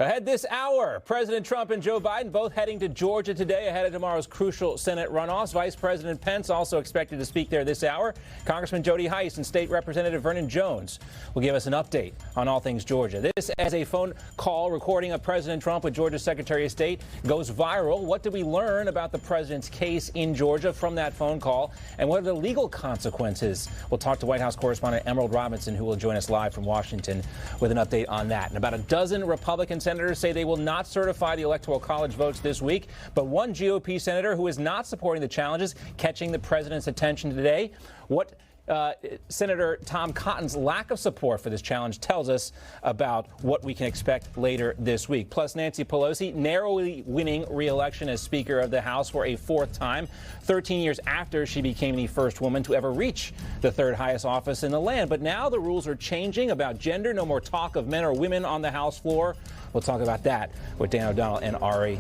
Ahead this hour, President Trump and Joe Biden both heading to Georgia today ahead of tomorrow's crucial Senate runoffs. Vice President Pence also expected to speak there this hour. Congressman Jody Hice and State Representative Vernon Jones will give us an update on all things Georgia. This as a phone call recording of President Trump with Georgia's Secretary of State goes viral. What did we learn about the president's case in Georgia from that phone call? And what are the legal consequences? We'll talk to White House correspondent Emerald Robinson, who will join us live from Washington with an update on that. And about a dozen Republican senators say they will not certify the Electoral College votes this week. But one GOP senator who is not supporting the challenges catching the president's attention today. What Senator Tom Cotton's lack of support for this challenge tells us about what we can expect later this week. Plus, Nancy Pelosi narrowly winning re-election as Speaker of the House for a fourth time, 13 years after she became the first woman to ever reach the third highest office in the land. But now the rules are changing about gender. No more talk of men or women on the House floor. We'll talk about that with Dan O'Donnell and Ari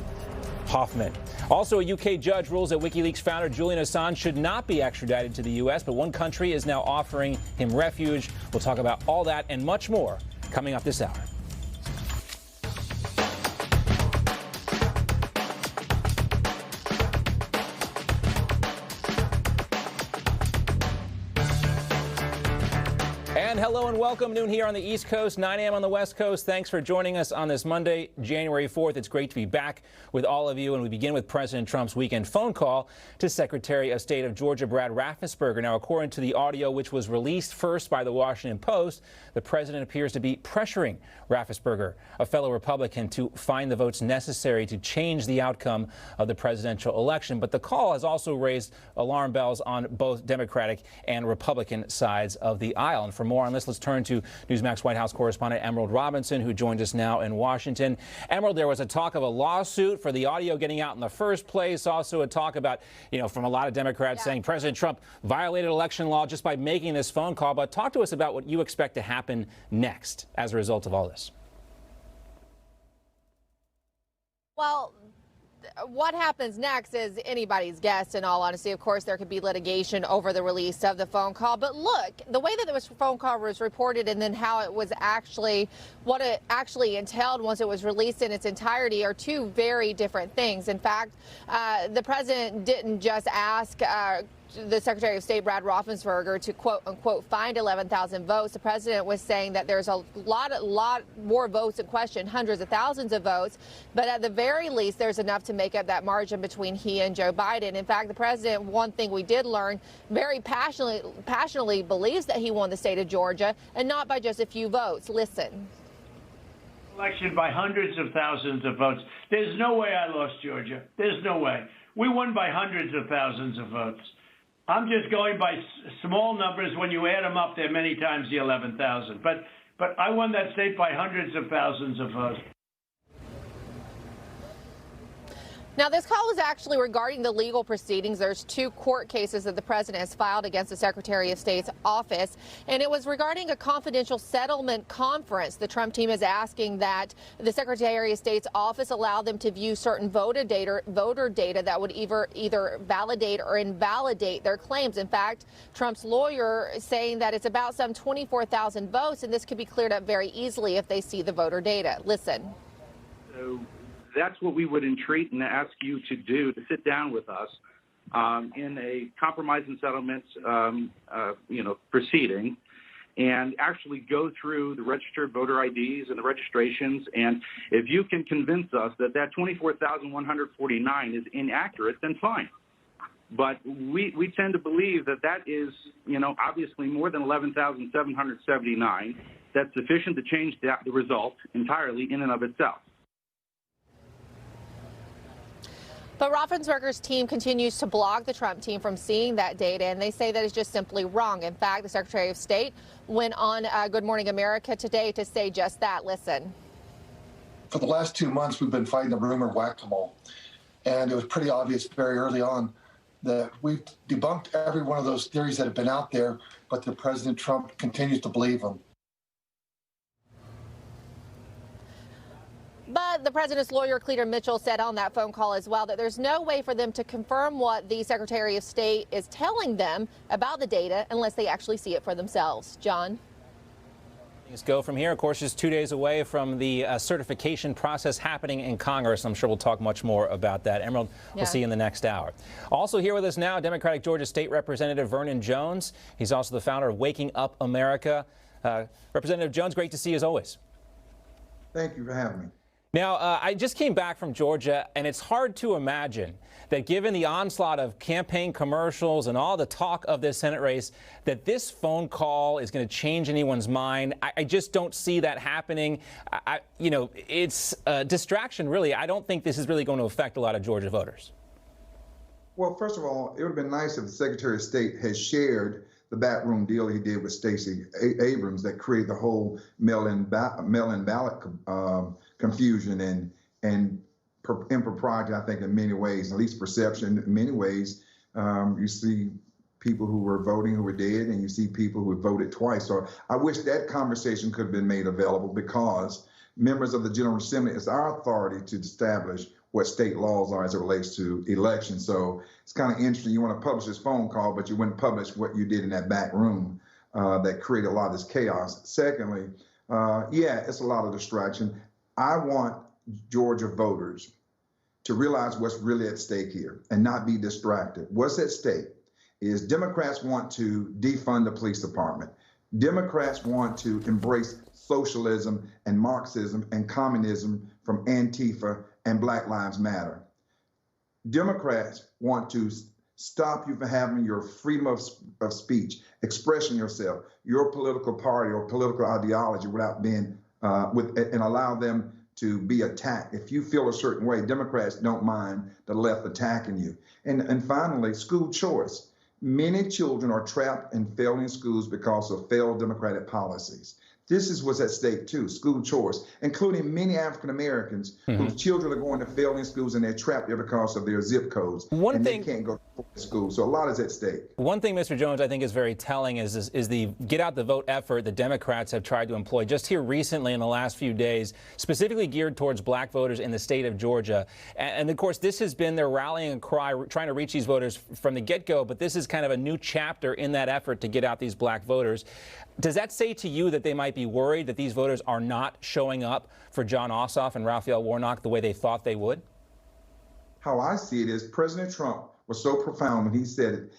Hoffman. Also, a UK judge rules that WikiLeaks founder Julian Assange should not be extradited to the U.S., but one country is now offering him refuge. We'll talk about all that and much more coming up this hour. And hello and welcome. Noon here on the East Coast, 9 a.m. on the West Coast. Thanks for joining us on this Monday, January 4th. It's great to be back with all of you. And we begin with President Trump's weekend phone call to Secretary of State of Georgia, Brad Raffensperger. Now, according to the audio, which was released first by the Washington Post, the president appears to be pressuring Raffensperger, a fellow Republican, to find the votes necessary to change the outcome of the presidential election. But the call has also raised alarm bells on both Democratic and Republican sides of the aisle. And for more on this, let's turn to Newsmax White House correspondent Emerald Robinson, who joins us now in Washington. Emerald, there was a talk of a lawsuit for the audio getting out in the first place. Also a talk about, from a lot of Democrats saying President Trump violated election law just by making this phone call. But talk to us about what you expect to happen next as a result of all this. Well, what happens next is anybody's guess, in all honesty. Of course, there could be litigation over the release of the phone call. But look, the way that the phone call was reported and then how it was actually, what it actually entailed once it was released in its entirety are two very different things. In fact, the president didn't just ask the Secretary of State, Brad Raffensperger, to quote unquote find 11,000 votes. The president was saying that there's a lot more votes in question, hundreds of thousands of votes, but at the very least there's enough to make up that margin between he and Joe Biden. In fact, the president, one thing we did learn, very passionately believes that he won the state of Georgia, and not by just a few votes. Listen. Election by hundreds of thousands of votes. There's no way I lost Georgia. There's no way. We won by hundreds of thousands of votes. I'm just going by small numbers. When you add them up, they're many times the 11,000. But I won that state by hundreds of thousands of votes. Now, this call is actually regarding the legal proceedings. There's two court cases that the president has filed against the Secretary of State's office, and it was regarding a confidential settlement conference. The Trump team is asking that the Secretary of State's office allow them to view certain voter data that would either validate or invalidate their claims. In fact, Trump's lawyer is saying that it's about some 24,000 votes, and this could be cleared up very easily if they see the voter data. Listen. That's what we would entreat and ask you to do, to sit down with us in a compromise and settlement, proceeding, and actually go through the registered voter IDs and the registrations. And if you can convince us that that 24,149 is inaccurate, then fine. But we tend to believe that that is, obviously more than 11,779. That's sufficient to change the result entirely in and of itself. But Raffensperger's team continues to block the Trump team from seeing that data, and they say that it's just simply wrong. In fact, the Secretary of State went on Good Morning America today to say just that. Listen. For the last 2 months, we've been fighting a rumor whack-a-mole, and it was pretty obvious very early on that we've debunked every one of those theories that have been out there, but the President Trump continues to believe them. But the president's lawyer, Cleator Mitchell, said on that phone call as well that there's no way for them to confirm what the Secretary of State is telling them about the data unless they actually see it for themselves. John? Let's go from here. Of course, just 2 days away from the certification process happening in Congress. I'm sure we'll talk much more about that. Emerald, we'll see you in the next hour. Also here with us now, Democratic Georgia State Representative Vernon Jones. He's also the founder of Waking Up America. Representative Jones, great to see you as always. Thank you for having me. Now, I just came back from Georgia, and it's hard to imagine that given the onslaught of campaign commercials and all the talk of this Senate race, that this phone call is going to change anyone's mind. I just don't see that happening. It's a distraction, really. I don't think this is really going to affect a lot of Georgia voters. Well, first of all, it would have been nice if the Secretary of State had shared the backroom deal he did with Stacey Abrams that created the whole mail-in ballot confusion and impropriety, I think, in many ways, at least perception. In many ways, you see people who were voting who were dead, and you see people who voted twice. So I wish that conversation could have been made available, because members of the General Assembly, it's our authority to establish what state laws are as it relates to elections. So it's kind of interesting. You want to publish this phone call, but you wouldn't publish what you did in that back room that created a lot of this chaos. Secondly, it's a lot of distraction. I want Georgia voters to realize what's really at stake here and not be distracted. What's at stake is Democrats want to defund the police department. Democrats want to embrace socialism and Marxism and communism from Antifa and Black Lives Matter. Democrats want to stop you from having your freedom of speech, expressing yourself, your political party or political ideology without being, and allow them to be attacked. If you feel a certain way, Democrats don't mind the left attacking you. And finally, school choice. Many children are trapped and failing schools because of failed Democratic policies. This is what's at stake too, school choice, including many African Americans whose children are going to failing schools and they're trapped there because of their zip codes. They can't go to school. So a lot is at stake. One thing, Mr. Jones, I think is very telling is the get out the vote effort the Democrats have tried to employ just here recently in the last few days, specifically geared towards black voters in the state of Georgia. And of course, this has been their rallying cry, trying to reach these voters from the get-go. But this is kind of a new chapter in that effort to get out these black voters. Does that say to you that they might be worried that these voters are not showing up for Jon Ossoff and Raphael Warnock the way they thought they would? How I see it is President Trump was so profound when he said it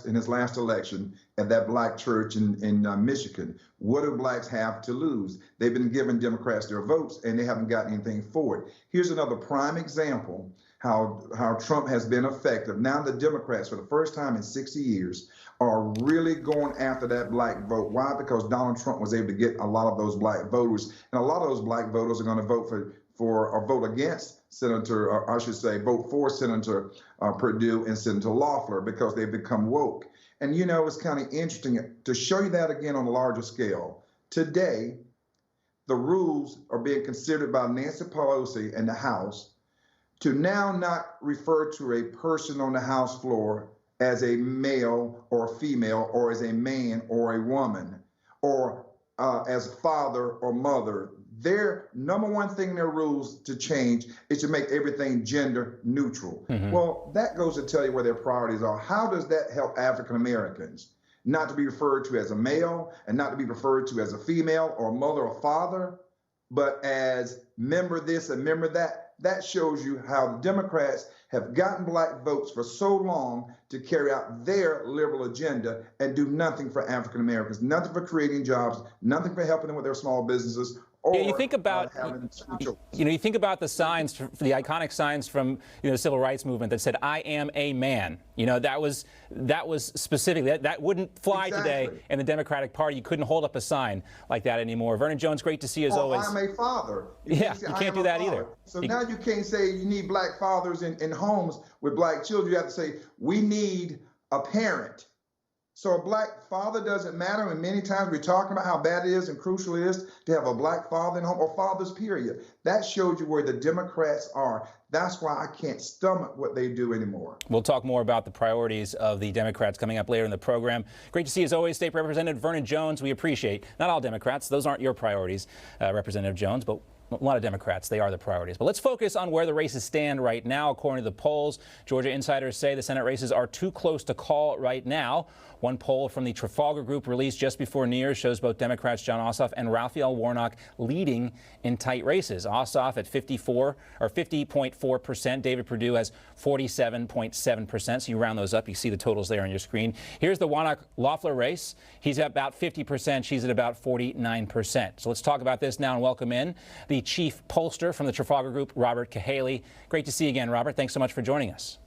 in his last election at that black church in Michigan. What do blacks have to lose? They've been giving Democrats their votes and they haven't gotten anything for it. Here's another prime example how Trump has been effective. Now the Democrats, for the first time in 60 years, are really going after that black vote. Why? Because Donald Trump was able to get a lot of those black voters, and a lot of those black voters are going to vote for or vote against Senator, or I should say, vote for Senator Perdue and Senator Loeffler because they've become woke. And you know, it's kind of interesting to show you that again on a larger scale. Today, the rules are being considered by Nancy Pelosi and the House to now not refer to a person on the House floor as a male or a female, or as a man or a woman, or as father or mother. Their number one thing in their rules to change is to make everything gender neutral. Well, that goes to tell you where their priorities are. How does that help African Americans not to be referred to as a male and not to be referred to as a female or mother or father, but as member this and member that? That shows you how the Democrats have gotten black votes for so long to carry out their liberal agenda and do nothing for African Americans, nothing for creating jobs, nothing for helping them with their small businesses. Yeah, you think about you think about the signs, the iconic signs from the civil rights movement that said "I am a man." That was specific. That wouldn't fly today in the Democratic Party. You couldn't hold up a sign like that anymore. Vernon Jones, great to see you as always. I'm a father. You can't do that either. So now you can't say you need black fathers in homes with black children. You have to say we need a parent. So a black father doesn't matter, and many times we're talking about how bad it is and crucial it is to have a black father in home, or fathers, period. That shows you where the Democrats are. That's why I can't stomach what they do anymore. We'll talk more about the priorities of the Democrats coming up later in the program. Great to see you as always, State Representative Vernon Jones. We appreciate, not all Democrats, those aren't your priorities, Representative Jones, but A lot of Democrats, they are the priorities. But let's focus on where the races stand right now. According to the polls, Georgia insiders say the Senate races are too close to call right now. One poll from the Trafalgar Group released just before New Year's shows both Democrats Jon Ossoff and Raphael Warnock leading in tight races. Ossoff at 50.4%. David Perdue has 47.7%. So you round those up. You see the totals there on your screen. Here's the Warnock-Loeffler race. He's at about 50%. She's at about 49%. So let's talk about this now and welcome in the chief pollster from the Trafalgar Group, Robert Cahaly. Great to see you again, Robert. Thanks so much for joining us.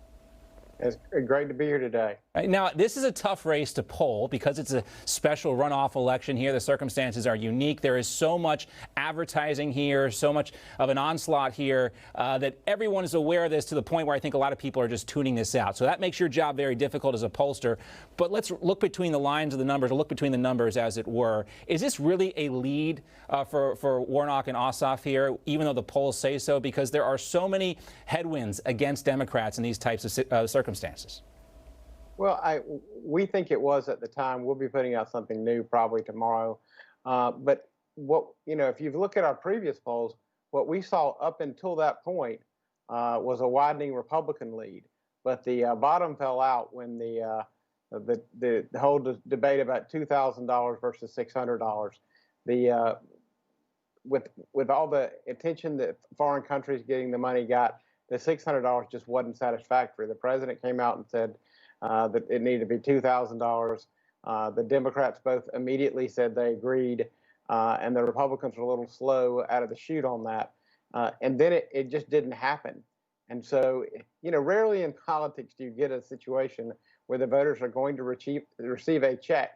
It's great to be here today. Now, this is a tough race to poll because it's a special runoff election here. The circumstances are unique. There is so much advertising here, so much of an onslaught here that everyone is aware of this to the point where I think a lot of people are just tuning this out. So that makes your job very difficult as a pollster. But let's look between the lines of the numbers, or look between the numbers, as it were. Is this really a lead for Warnock and Ossoff here, even though the polls say so? Because there are so many headwinds against Democrats in these types of circumstances. Well, we think it was at the time. We'll be putting out something new probably tomorrow. But if you look at our previous polls, what we saw up until that point was a widening Republican lead. But the bottom fell out when the whole debate about $2,000 versus $600. With all the attention that foreign countries getting the money got, the $600 just wasn't satisfactory. The president came out and said that it needed to be $2,000. The Democrats both immediately said they agreed, and the Republicans were a little slow out of the chute on that. And then it just didn't happen. And so, rarely in politics do you get a situation where the voters are going to receive a check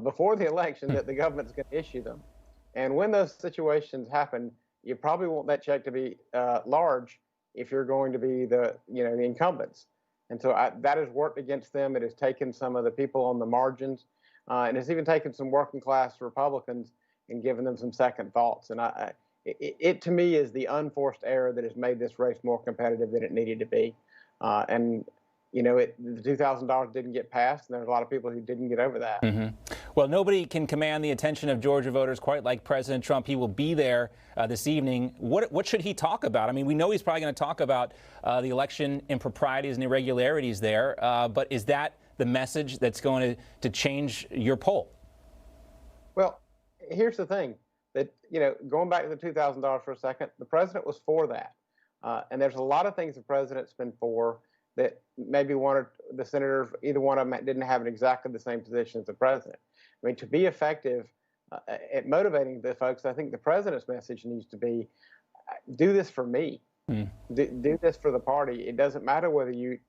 before the election that the government's going to issue them. And when those situations happen, you probably want that check to be large if you're going to be the incumbents. And so that has worked against them. It has taken some of the people on the margins, and it's even taken some working class Republicans and given them some second thoughts. And it to me is the unforced error that has made this race more competitive than it needed to be. The $2,000 didn't get passed, and there's a lot of people who didn't get over that. Mm-hmm. Well, nobody can command the attention of Georgia voters quite like President Trump. He will be there this evening. What should he talk about? I mean, we know he's probably going to talk about the election improprieties and irregularities there, but is that the message that's going to change your poll? Well, here's the thing, that, going back to the $2,000 for a second, the president was for that. And there's a lot of things the president's been for that maybe one of the senators, either one of them didn't have exactly the same position as the president. I mean, to be effective at motivating the folks, I think the president's message needs to be, do this for me. Do this for the party. It doesn't matter whether you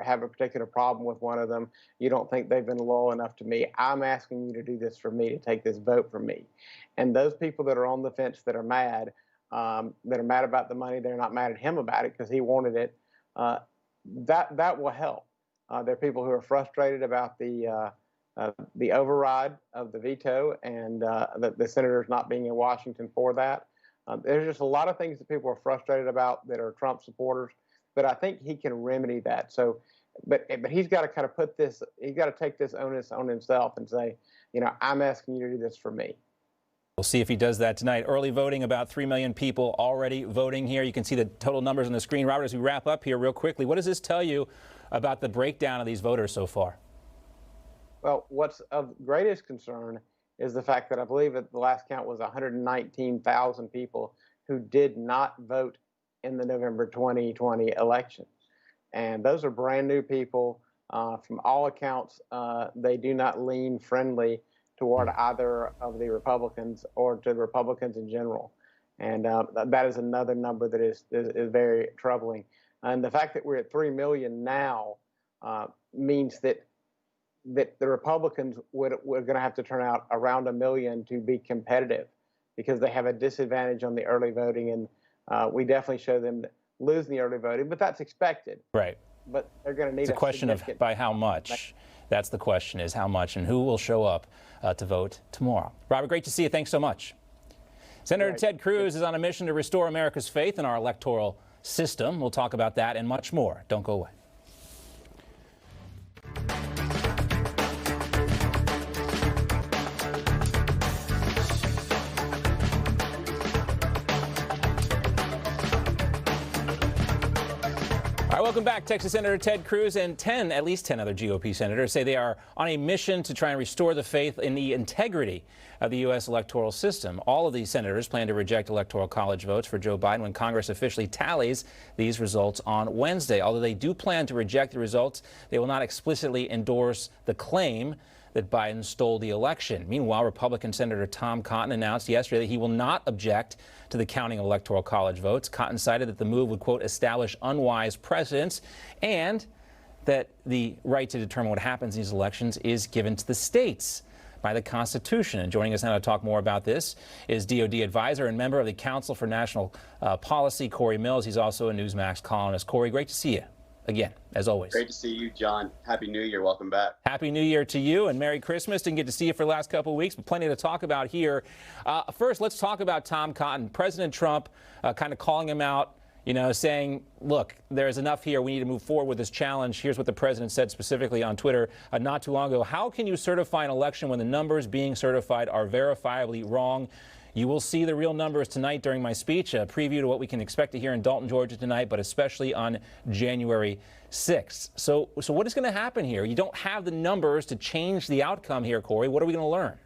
have a particular problem with one of them. You don't think they've been loyal enough to me. I'm asking you to do this for me, to take this vote for me. And those people that are on the fence that are mad about the money, they're not mad at him about it because he wanted it. That will help. There are people who are frustrated about the override of the veto and the senators not being in Washington for that. There's just a lot of things that people are frustrated about that are Trump supporters, but I think he can remedy that. So, but he's got to kind of he's got to take this onus on himself and say, I'm asking you to do this for me. We'll see if he does that tonight. Early voting, about 3 million people already voting here. You can see the total numbers on the screen. Robert, as we wrap up here real quickly, what does this tell you about the breakdown of these voters so far? Well, what's of greatest concern is the fact that I believe at the last count was 119,000 people who did not vote in the November 2020 election. And those are brand new people. From all accounts, they do not lean friendly toward either of the Republicans or to the Republicans in general. And that is another number that is very troubling. And the fact that we're at 3 million now means that the Republicans were going to have to turn out around 1 million to be competitive because they have a disadvantage on the early voting. And we definitely show them losing the early voting, but that's expected. Right. But they're going to need it's a question of by how much. That's the question, is how much and who will show up to vote tomorrow. Robert, great to see you. Thanks so much. Senator Ted Cruz is on a mission to restore America's faith in our electoral system. We'll talk about that and much more. Don't go away. All right, welcome back. Texas Senator Ted Cruz and at least 10 other GOP senators say they are on a mission to try and restore the faith in the integrity of the U.S. electoral system. All of these senators plan to reject Electoral College votes for Joe Biden when Congress officially tallies these results on Wednesday. Although they do plan to reject the results, they will not explicitly endorse the claim that Biden stole the election. Meanwhile, Republican Senator Tom Cotton announced yesterday that he will not object to the counting of Electoral College votes. Cotton cited that the move would, quote, establish unwise precedents and that the right to determine what happens in these elections is given to the states by the Constitution. And joining us now to talk more about this is DOD advisor and member of the Council for National Policy, Corey Mills. He's also a Newsmax columnist. Corey, great to see you again, as always. Great to see you, John. Happy New Year. Welcome back. Happy New Year to you and Merry Christmas. Didn't get to see you for the last couple of weeks, but plenty to talk about here. First, let's talk about Tom Cotton. President Trump kind of calling him out, you know, saying, look, there's enough here. We need to move forward with this challenge. Here's what the president said specifically on Twitter not too long ago. How can you certify an election when the numbers being certified are verifiably wrong? You will see the real numbers tonight during my speech, a preview to what we can expect to hear in Dalton, Georgia tonight, but especially on January 6th. So what is going to happen here? You don't have the numbers to change the outcome here, Corey. What are we going to learn?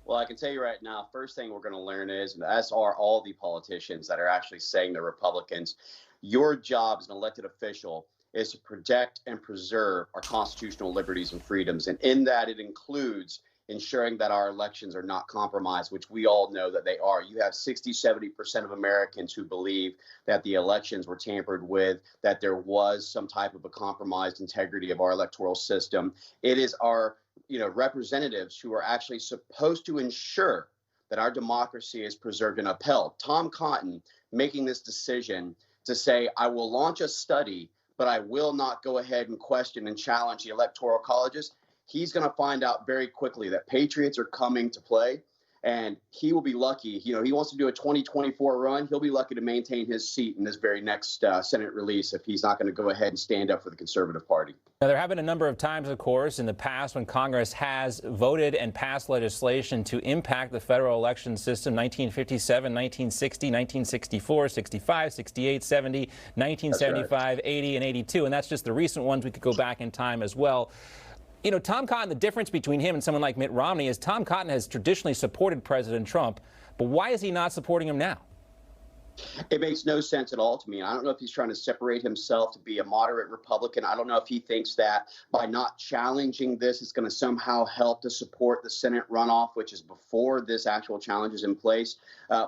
Well, I can tell you right now, first thing we're going to learn is, as are all the politicians that are actually saying they're Republicans, your job as an elected official is to protect and preserve our constitutional liberties and freedoms. And in that, it includes ensuring that our elections are not compromised, which we all know that they are. You have 60-70% of Americans who believe that the elections were tampered with, that there was some type of a compromised integrity of our electoral system. It is our representatives who are actually supposed to ensure that our democracy is preserved and upheld. Tom Cotton making this decision to say, I will launch a study, but I will not go ahead and question and challenge the electoral colleges. He's going to find out very quickly that patriots are coming to play, and he will be lucky. He wants to do a 2024 run. He'll be lucky to maintain his seat in this very next Senate release if he's not going to go ahead and stand up for the conservative party. Now, there have been a number of times, of course, in the past when Congress has voted and passed legislation to impact the federal election system. 1957, 1960, 1964, 65, 68, 70, 1975, right. 80, and 82. And that's just the recent ones. We could go back in time as well. You know, Tom Cotton, the difference between him and someone like Mitt Romney is Tom Cotton has traditionally supported President Trump, but why is he not supporting him now? It makes no sense at all to me. I don't know if he's trying to separate himself to be a moderate Republican. I don't know if he thinks that by not challenging this, it's going to somehow help to support the Senate runoff, which is before this actual challenge is in place.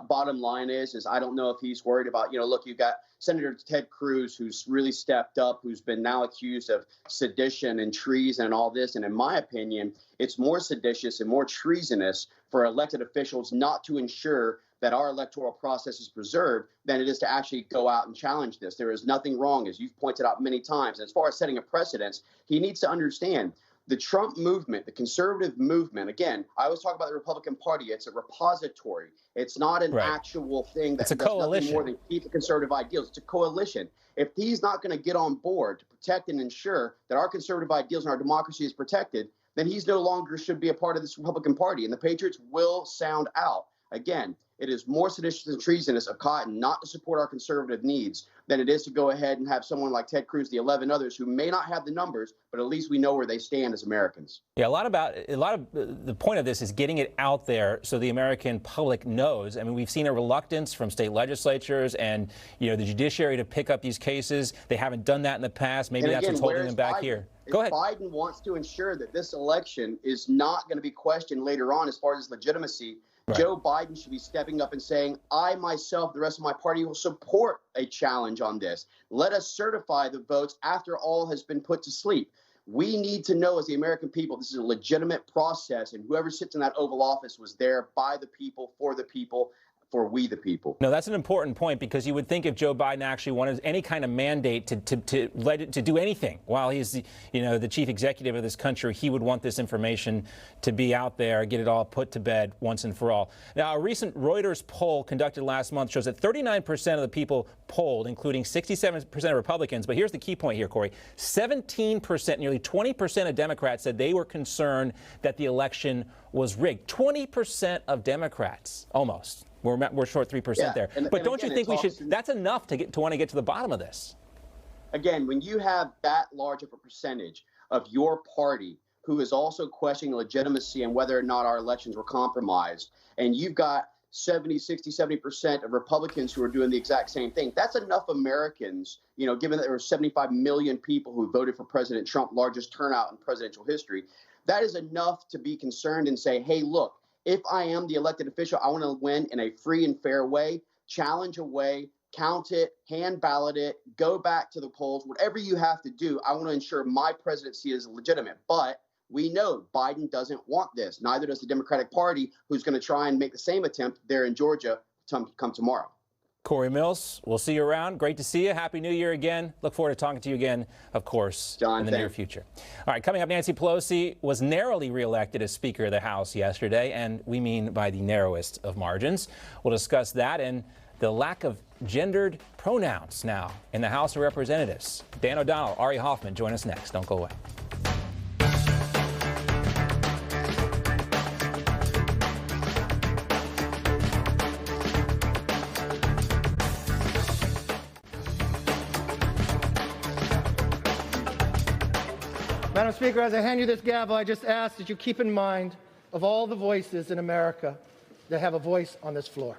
Bottom line is I don't know if he's worried about, look, you've got Senator Ted Cruz, who's really stepped up, who's been now accused of sedition and treason and all this. And in my opinion, it's more seditious and more treasonous for elected officials not to ensure that our electoral process is preserved than it is to actually go out and challenge this. There is nothing wrong, as you've pointed out many times. As far as setting a precedent, he needs to understand the Trump movement, the conservative movement. Again, I always talk about the Republican Party. It's a repository. It's not an actual thing that does nothing more than keep the conservative ideals. It's a coalition. If he's not going to get on board to protect and ensure that our conservative ideals and our democracy is protected, then he's no longer should be a part of this Republican Party. And the Patriots will sound out. Again, it is more seditious and treasonous of Cotton not to support our conservative needs than it is to go ahead and have someone like Ted Cruz, the 11 others who may not have the numbers, but at least we know where they stand as Americans. Yeah, a lot of the point of this is getting it out there so the American public knows. I mean, we've seen a reluctance from state legislatures and, the judiciary to pick up these cases. They haven't done that in the past. Maybe that's what's holding them back here. Go ahead. Biden wants to ensure that this election is not going to be questioned later on as far as legitimacy. Right. Joe Biden should be stepping up and saying, I myself, the rest of my party will support a challenge on this. Let us certify the votes after all has been put to sleep. We need to know as the American people, this is a legitimate process, and whoever sits in that Oval Office was there by the people, for we the people. No, that's an important point, because you would think if Joe Biden actually wanted any kind of mandate to do anything while he's the chief executive of this country, he would want this information to be out there, get it all put to bed once and for all. Now, a recent Reuters poll conducted last month shows that 39% of the people polled, including 67% of Republicans, but here's the key point here, Corey, 17%, nearly 20% of Democrats said they were concerned that the election was rigged. 20% of Democrats, almost. We're short 3% there. But don't you think we should? That's enough to want to get to the bottom of this. Again, when you have that large of a percentage of your party who is also questioning legitimacy and whether or not our elections were compromised, and you've got 70, 60, 70% of Republicans who are doing the exact same thing, that's enough Americans, given that there were 75 million people who voted for President Trump, largest turnout in presidential history, that is enough to be concerned and say, hey, look, if I am the elected official, I want to win in a free and fair way, challenge a way, count it, hand ballot it, go back to the polls, whatever you have to do. I want to ensure my presidency is legitimate. But we know Biden doesn't want this. Neither does the Democratic Party, who's going to try and make the same attempt there in Georgia come tomorrow. Corey Mills, we'll see you around. Great to see you. Happy New Year again. Look forward to talking to you again, of course, John, in the near future. All right, coming up, Nancy Pelosi was narrowly reelected as Speaker of the House yesterday, and we mean by the narrowest of margins. We'll discuss that and the lack of gendered pronouns now in the House of Representatives. Dan O'Donnell, Ari Hoffman, join us next. Don't go away. Madam Speaker, as I hand you this gavel, I just ask that you keep in mind of all the voices in America that have a voice on this floor.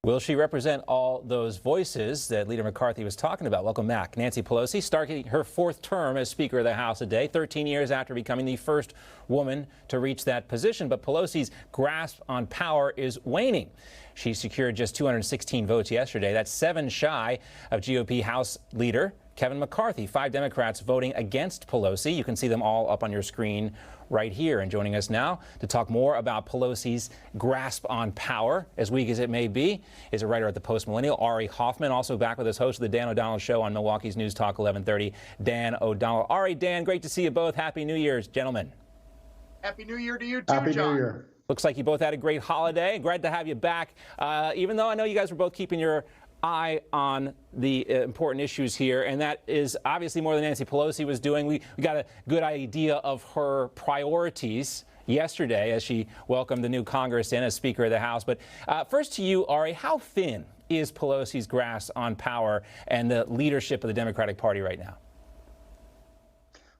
Will she represent all those voices that Leader McCarthy was talking about? Welcome back. Nancy Pelosi starting her fourth term as Speaker of the House today, 13 years after becoming the first woman to reach that position. But Pelosi's grasp on power is waning. She secured just 216 votes yesterday. That's 7 shy of GOP House Leader Kevin McCarthy. 5 Democrats voting against Pelosi. You can see them all up on your screen right here. And joining us now to talk more about Pelosi's grasp on power, as weak as it may be, is a writer at the Post Millennial, Ari Hoffman, also back with us, host of the Dan O'Donnell Show on Milwaukee's News Talk 1130, Dan O'Donnell. Ari, Dan, great to see you both. Happy New Year's, gentlemen. Happy New Year to you too, Happy John. New Year. Looks like you both had a great holiday. Glad to have you back, even though I know you guys were both keeping your eye on the important issues here, and that is obviously more than Nancy Pelosi was doing. We got a good idea of her priorities yesterday as she welcomed the new Congress in as Speaker of the House. But first to you, Ari, how thin is Pelosi's grasp on power and the leadership of the Democratic Party right now?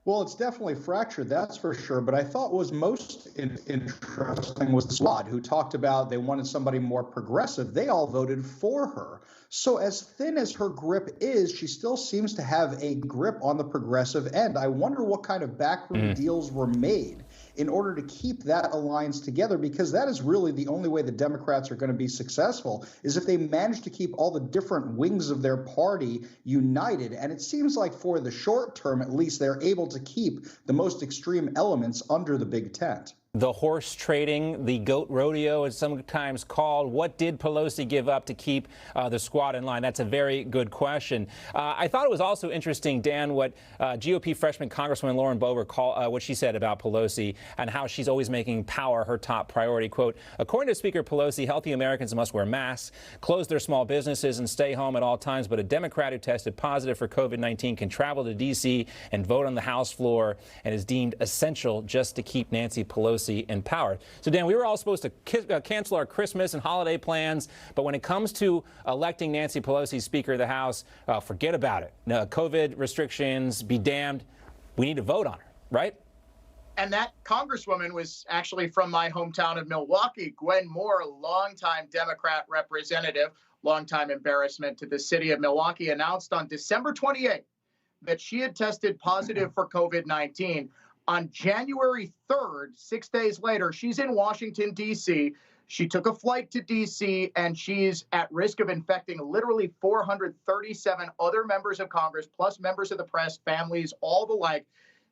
Well, it's definitely fractured, that's for sure. But I thought what was most interesting was the squad, who talked about they wanted somebody more progressive. They all voted for her. So as thin as her grip is, she still seems to have a grip on the progressive end. I wonder what kind of backroom deals were made in order to keep that alliance together, because that is really the only way the Democrats are going to be successful, is if they manage to keep all the different wings of their party united. And it seems like for the short term, at least, they're able to keep the most extreme elements under the big tent. The horse trading, the goat rodeo, it's sometimes called. What did Pelosi give up to keep the squad in line? That's a very good question. I thought it was also interesting, Dan, what GOP freshman Congresswoman Lauren Boebert what she said about Pelosi and how she's always making power her top priority. Quote, according to Speaker Pelosi, healthy Americans must wear masks, close their small businesses, and stay home at all times. But a Democrat who tested positive for COVID-19 can travel to D.C. and vote on the House floor and is deemed essential just to keep Nancy Pelosi in power. So, Dan, we were all supposed to cancel our Christmas and holiday plans, but when it comes to electing Nancy Pelosi Speaker of the House, forget about it. No, COVID restrictions, be damned. We need to vote on her, right? And that Congresswoman was actually from my hometown of Milwaukee. Gwen Moore, longtime Democrat representative, longtime embarrassment to the city of Milwaukee, announced on December 28th that she had tested positive for COVID-19. On January 3rd, 6 days later, she's in Washington, D.C. She took a flight to D.C. and she's at risk of infecting literally 437 other members of Congress, plus members of the press, families, all the like.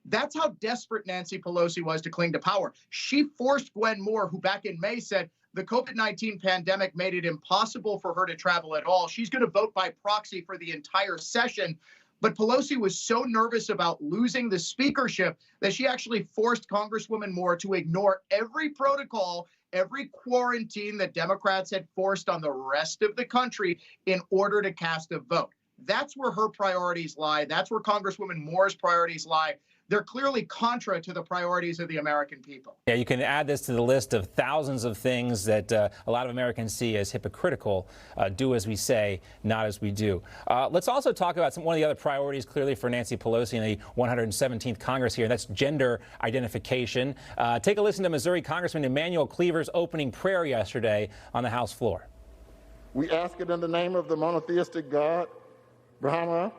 That's how desperate Nancy Pelosi was to cling to power. She forced Gwen Moore, who back in May said the COVID-19 pandemic made it impossible for her to travel at all. She's going to vote by proxy for the entire session. But Pelosi was so nervous about losing the speakership that she actually forced Congresswoman Moore to ignore every protocol, every quarantine that Democrats had forced on the rest of the country in order to cast a vote. That's where her priorities lie. That's where Congresswoman Moore's priorities lie. They're clearly contra to the priorities of the American people. Yeah, you can add this to the list of thousands of things that a lot of Americans see as hypocritical. Do as we say, not as we do. Let's also talk about one of the other priorities clearly for Nancy Pelosi in the 117th Congress here. That's gender identification. Take a listen to Missouri Congressman Emanuel Cleaver's opening prayer yesterday on the House floor. We ask it in the name of the monotheistic God, Brahma,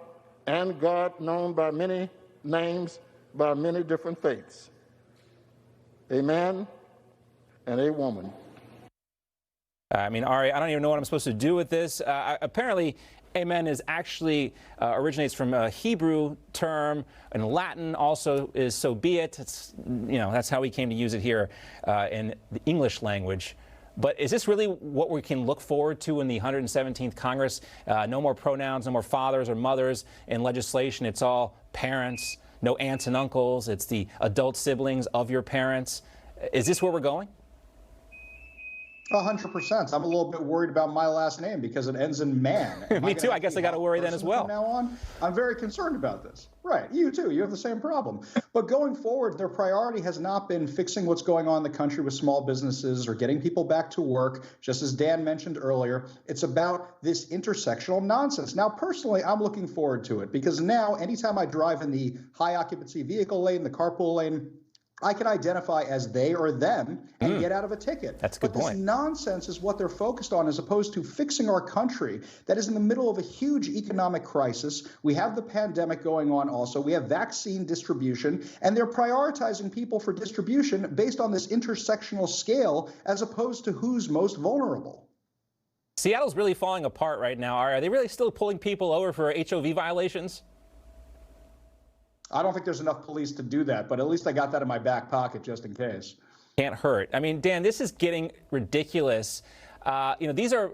and God known by many names, by many different faiths. A man and a woman. I mean, Ari, I don't even know what I'm supposed to do with this. Apparently, amen is actually originates from a Hebrew term, and Latin also is so be it. It's, you know, that's how we came to use it here in the English language. But is this really what we can look forward to in the 117th Congress? No more pronouns, no more fathers or mothers in legislation. It's all parents, no aunts and uncles. It's the adult siblings of your parents. Is this where we're going? 100%. I'm a little bit worried about my last name because it ends in man. Me too. I guess I got to worry then as well. From now on, I'm very concerned about this. Right. You too. You have the same problem. But going forward, their priority has not been fixing what's going on in the country with small businesses or getting people back to work. Just as Dan mentioned earlier, it's about this intersectional nonsense. Now, personally, I'm looking forward to it because now anytime I drive in the high occupancy vehicle lane, the carpool lane, I can identify as they or them and get out of a ticket. That's a good point. This nonsense is what they're focused on as opposed to fixing our country that is in the middle of a huge economic crisis. We have the pandemic going on also. We have vaccine distribution, and they're prioritizing people for distribution based on this intersectional scale as opposed to who's most vulnerable. Seattle's really falling apart right now. Are they really still pulling people over for HOV violations? I don't think there's enough police to do that, but at least I got that in my back pocket just in case. Can't hurt. I mean, Dan, this is getting ridiculous. You know, these are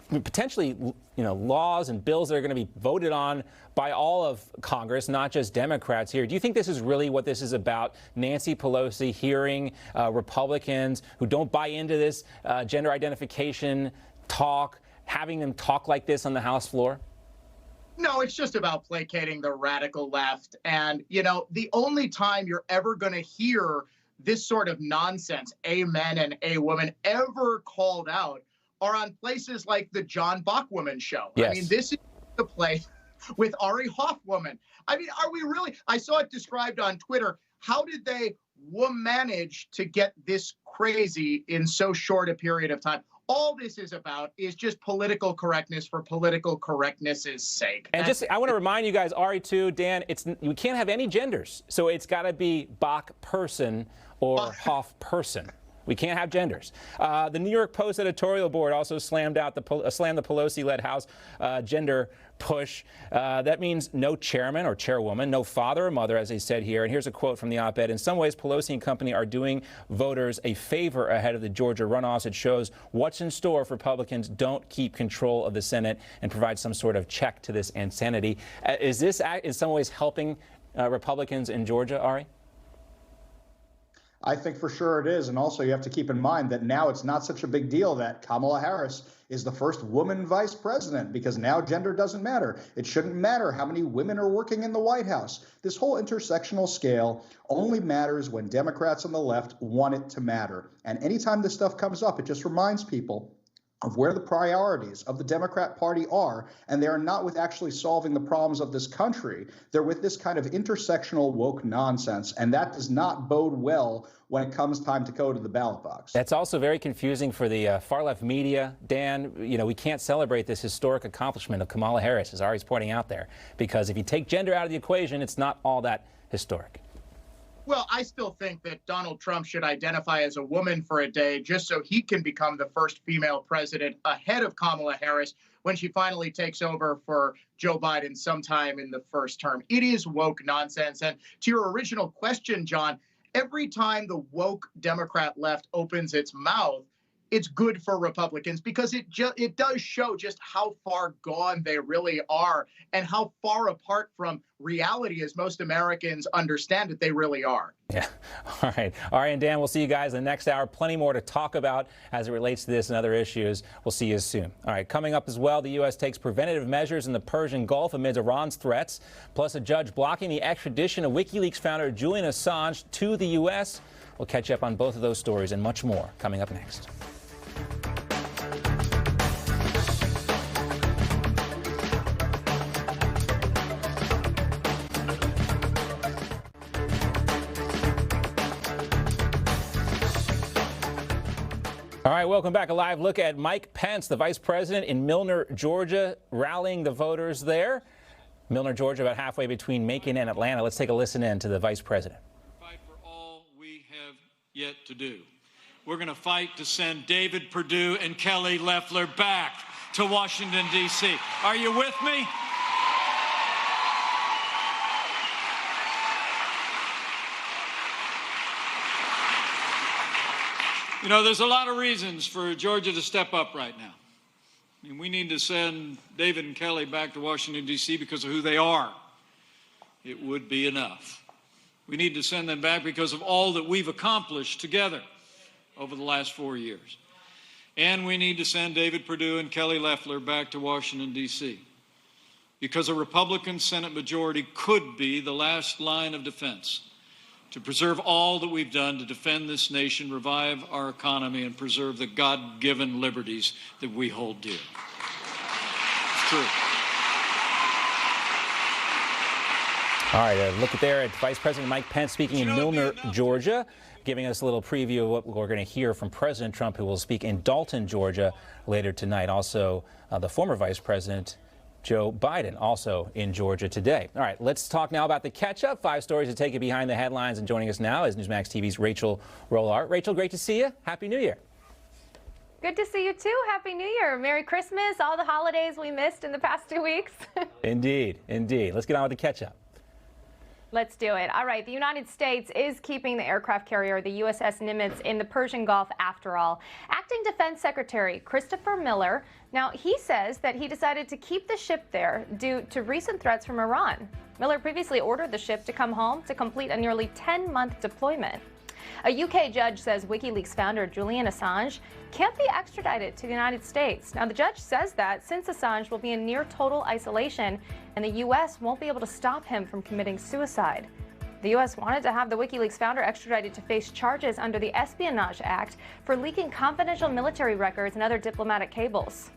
potentially, you know, laws and bills that are going to be voted on by all of Congress, not just Democrats here. Do you think this is really what this is about? Nancy Pelosi hearing Republicans who don't buy into this gender identification talk, having them talk like this on the House floor? No, it's just about placating the radical left. And, you know, the only time you're ever going to hear this sort of nonsense, a man and a woman, ever called out are on places like the John Bachman show. Yes. I mean, this is the place with Ari Hoffwoman. I mean, are we really? I saw it described on Twitter. How did they manage to get this crazy in so short a period of time? All this is about is just political correctness for political correctness' sake. And just, I want to remind you guys, Ari too, Dan, we can't have any genders. So it's got to be Bach person or Hoff person. We can't have genders. The New York Post editorial board also slammed the Pelosi-led House gender push. That means no chairman or chairwoman, no father or mother, as they said here. And here's a quote from the op-ed. In some ways, Pelosi and company are doing voters a favor ahead of the Georgia runoffs. It shows what's in store if Republicans don't keep control of the Senate and provide some sort of check to this insanity. Is this in some ways helping Republicans in Georgia, Ari? I think for sure it is. And also you have to keep in mind that now it's not such a big deal that Kamala Harris is the first woman vice president because now gender doesn't matter. It shouldn't matter how many women are working in the White House. This whole intersectional scale only matters when Democrats on the left want it to matter. And anytime this stuff comes up, it just reminds people of where the priorities of the Democrat Party are, and they are not with actually solving the problems of this country. They're with this kind of intersectional woke nonsense, and that does not bode well when it comes time to go to the ballot box. That's also very confusing for the far-left media. Dan, you know, we can't celebrate this historic accomplishment of Kamala Harris, as Ari's pointing out there, because if you take gender out of the equation, it's not all that historic. Well, I still think that Donald Trump should identify as a woman for a day just so he can become the first female president ahead of Kamala Harris when she finally takes over for Joe Biden sometime in the first term. It is woke nonsense. And to your original question, John, every time the woke Democrat left opens its mouth, it's good for Republicans because it does show just how far gone they really are and how far apart from reality, as most Americans understand it, they really are. Yeah. All right. Ari and Dan, we'll see you guys in the next hour. Plenty more to talk about as it relates to this and other issues. We'll see you soon. All right. Coming up as well, the U.S. takes preventative measures in the Persian Gulf amid Iran's threats, plus a judge blocking the extradition of WikiLeaks founder Julian Assange to the U.S. We'll catch up on both of those stories and much more coming up next. All right, welcome back. A live look at Mike Pence, the vice president in Milner, Georgia, rallying the voters there. Milner, Georgia, about halfway between Macon and Atlanta. Let's take a listen in to the vice president. Fight for all we have yet to do. We're going to fight to send David Perdue and Kelly Loeffler back to Washington, D.C. Are you with me? You know, there's a lot of reasons for Georgia to step up right now. I mean, we need to send David and Kelly back to Washington, D.C. because of who they are. It would be enough. We need to send them back because of all that we've accomplished together over the last 4 years. And we need to send David Perdue and Kelly Loeffler back to Washington, D.C. because a Republican Senate majority could be the last line of defense to preserve all that we've done to defend this nation, revive our economy, and preserve the God-given liberties that we hold dear. It's true. All right, a look there at Vice President Mike Pence speaking in Milner, Georgia, giving us a little preview of what we're going to hear from President Trump, who will speak in Dalton, Georgia, later tonight. Also, the former Vice President Joe Biden, also in Georgia today. All right, let's talk now about the catch-up. 5 stories to take you behind the headlines. And joining us now is Newsmax TV's Rachel Rollart. Rachel, great to see you. Happy New Year. Good to see you, too. Happy New Year. Merry Christmas, all the holidays we missed in the past 2 weeks. Indeed, indeed. Let's get on with the catch-up. Let's do it. All right, the United States is keeping the aircraft carrier, the USS Nimitz, in the Persian Gulf after all. Acting Defense Secretary Christopher Miller, now he says that he decided to keep the ship there due to recent threats from Iran. Miller previously ordered the ship to come home to complete a nearly 10-month deployment. A UK judge says WikiLeaks founder Julian Assange can't be extradited to the United States. Now, the judge says that since Assange will be in near total isolation and the U.S. won't be able to stop him from committing suicide. The U.S. wanted to have the WikiLeaks founder extradited to face charges under the Espionage Act for leaking confidential military records and other diplomatic cables.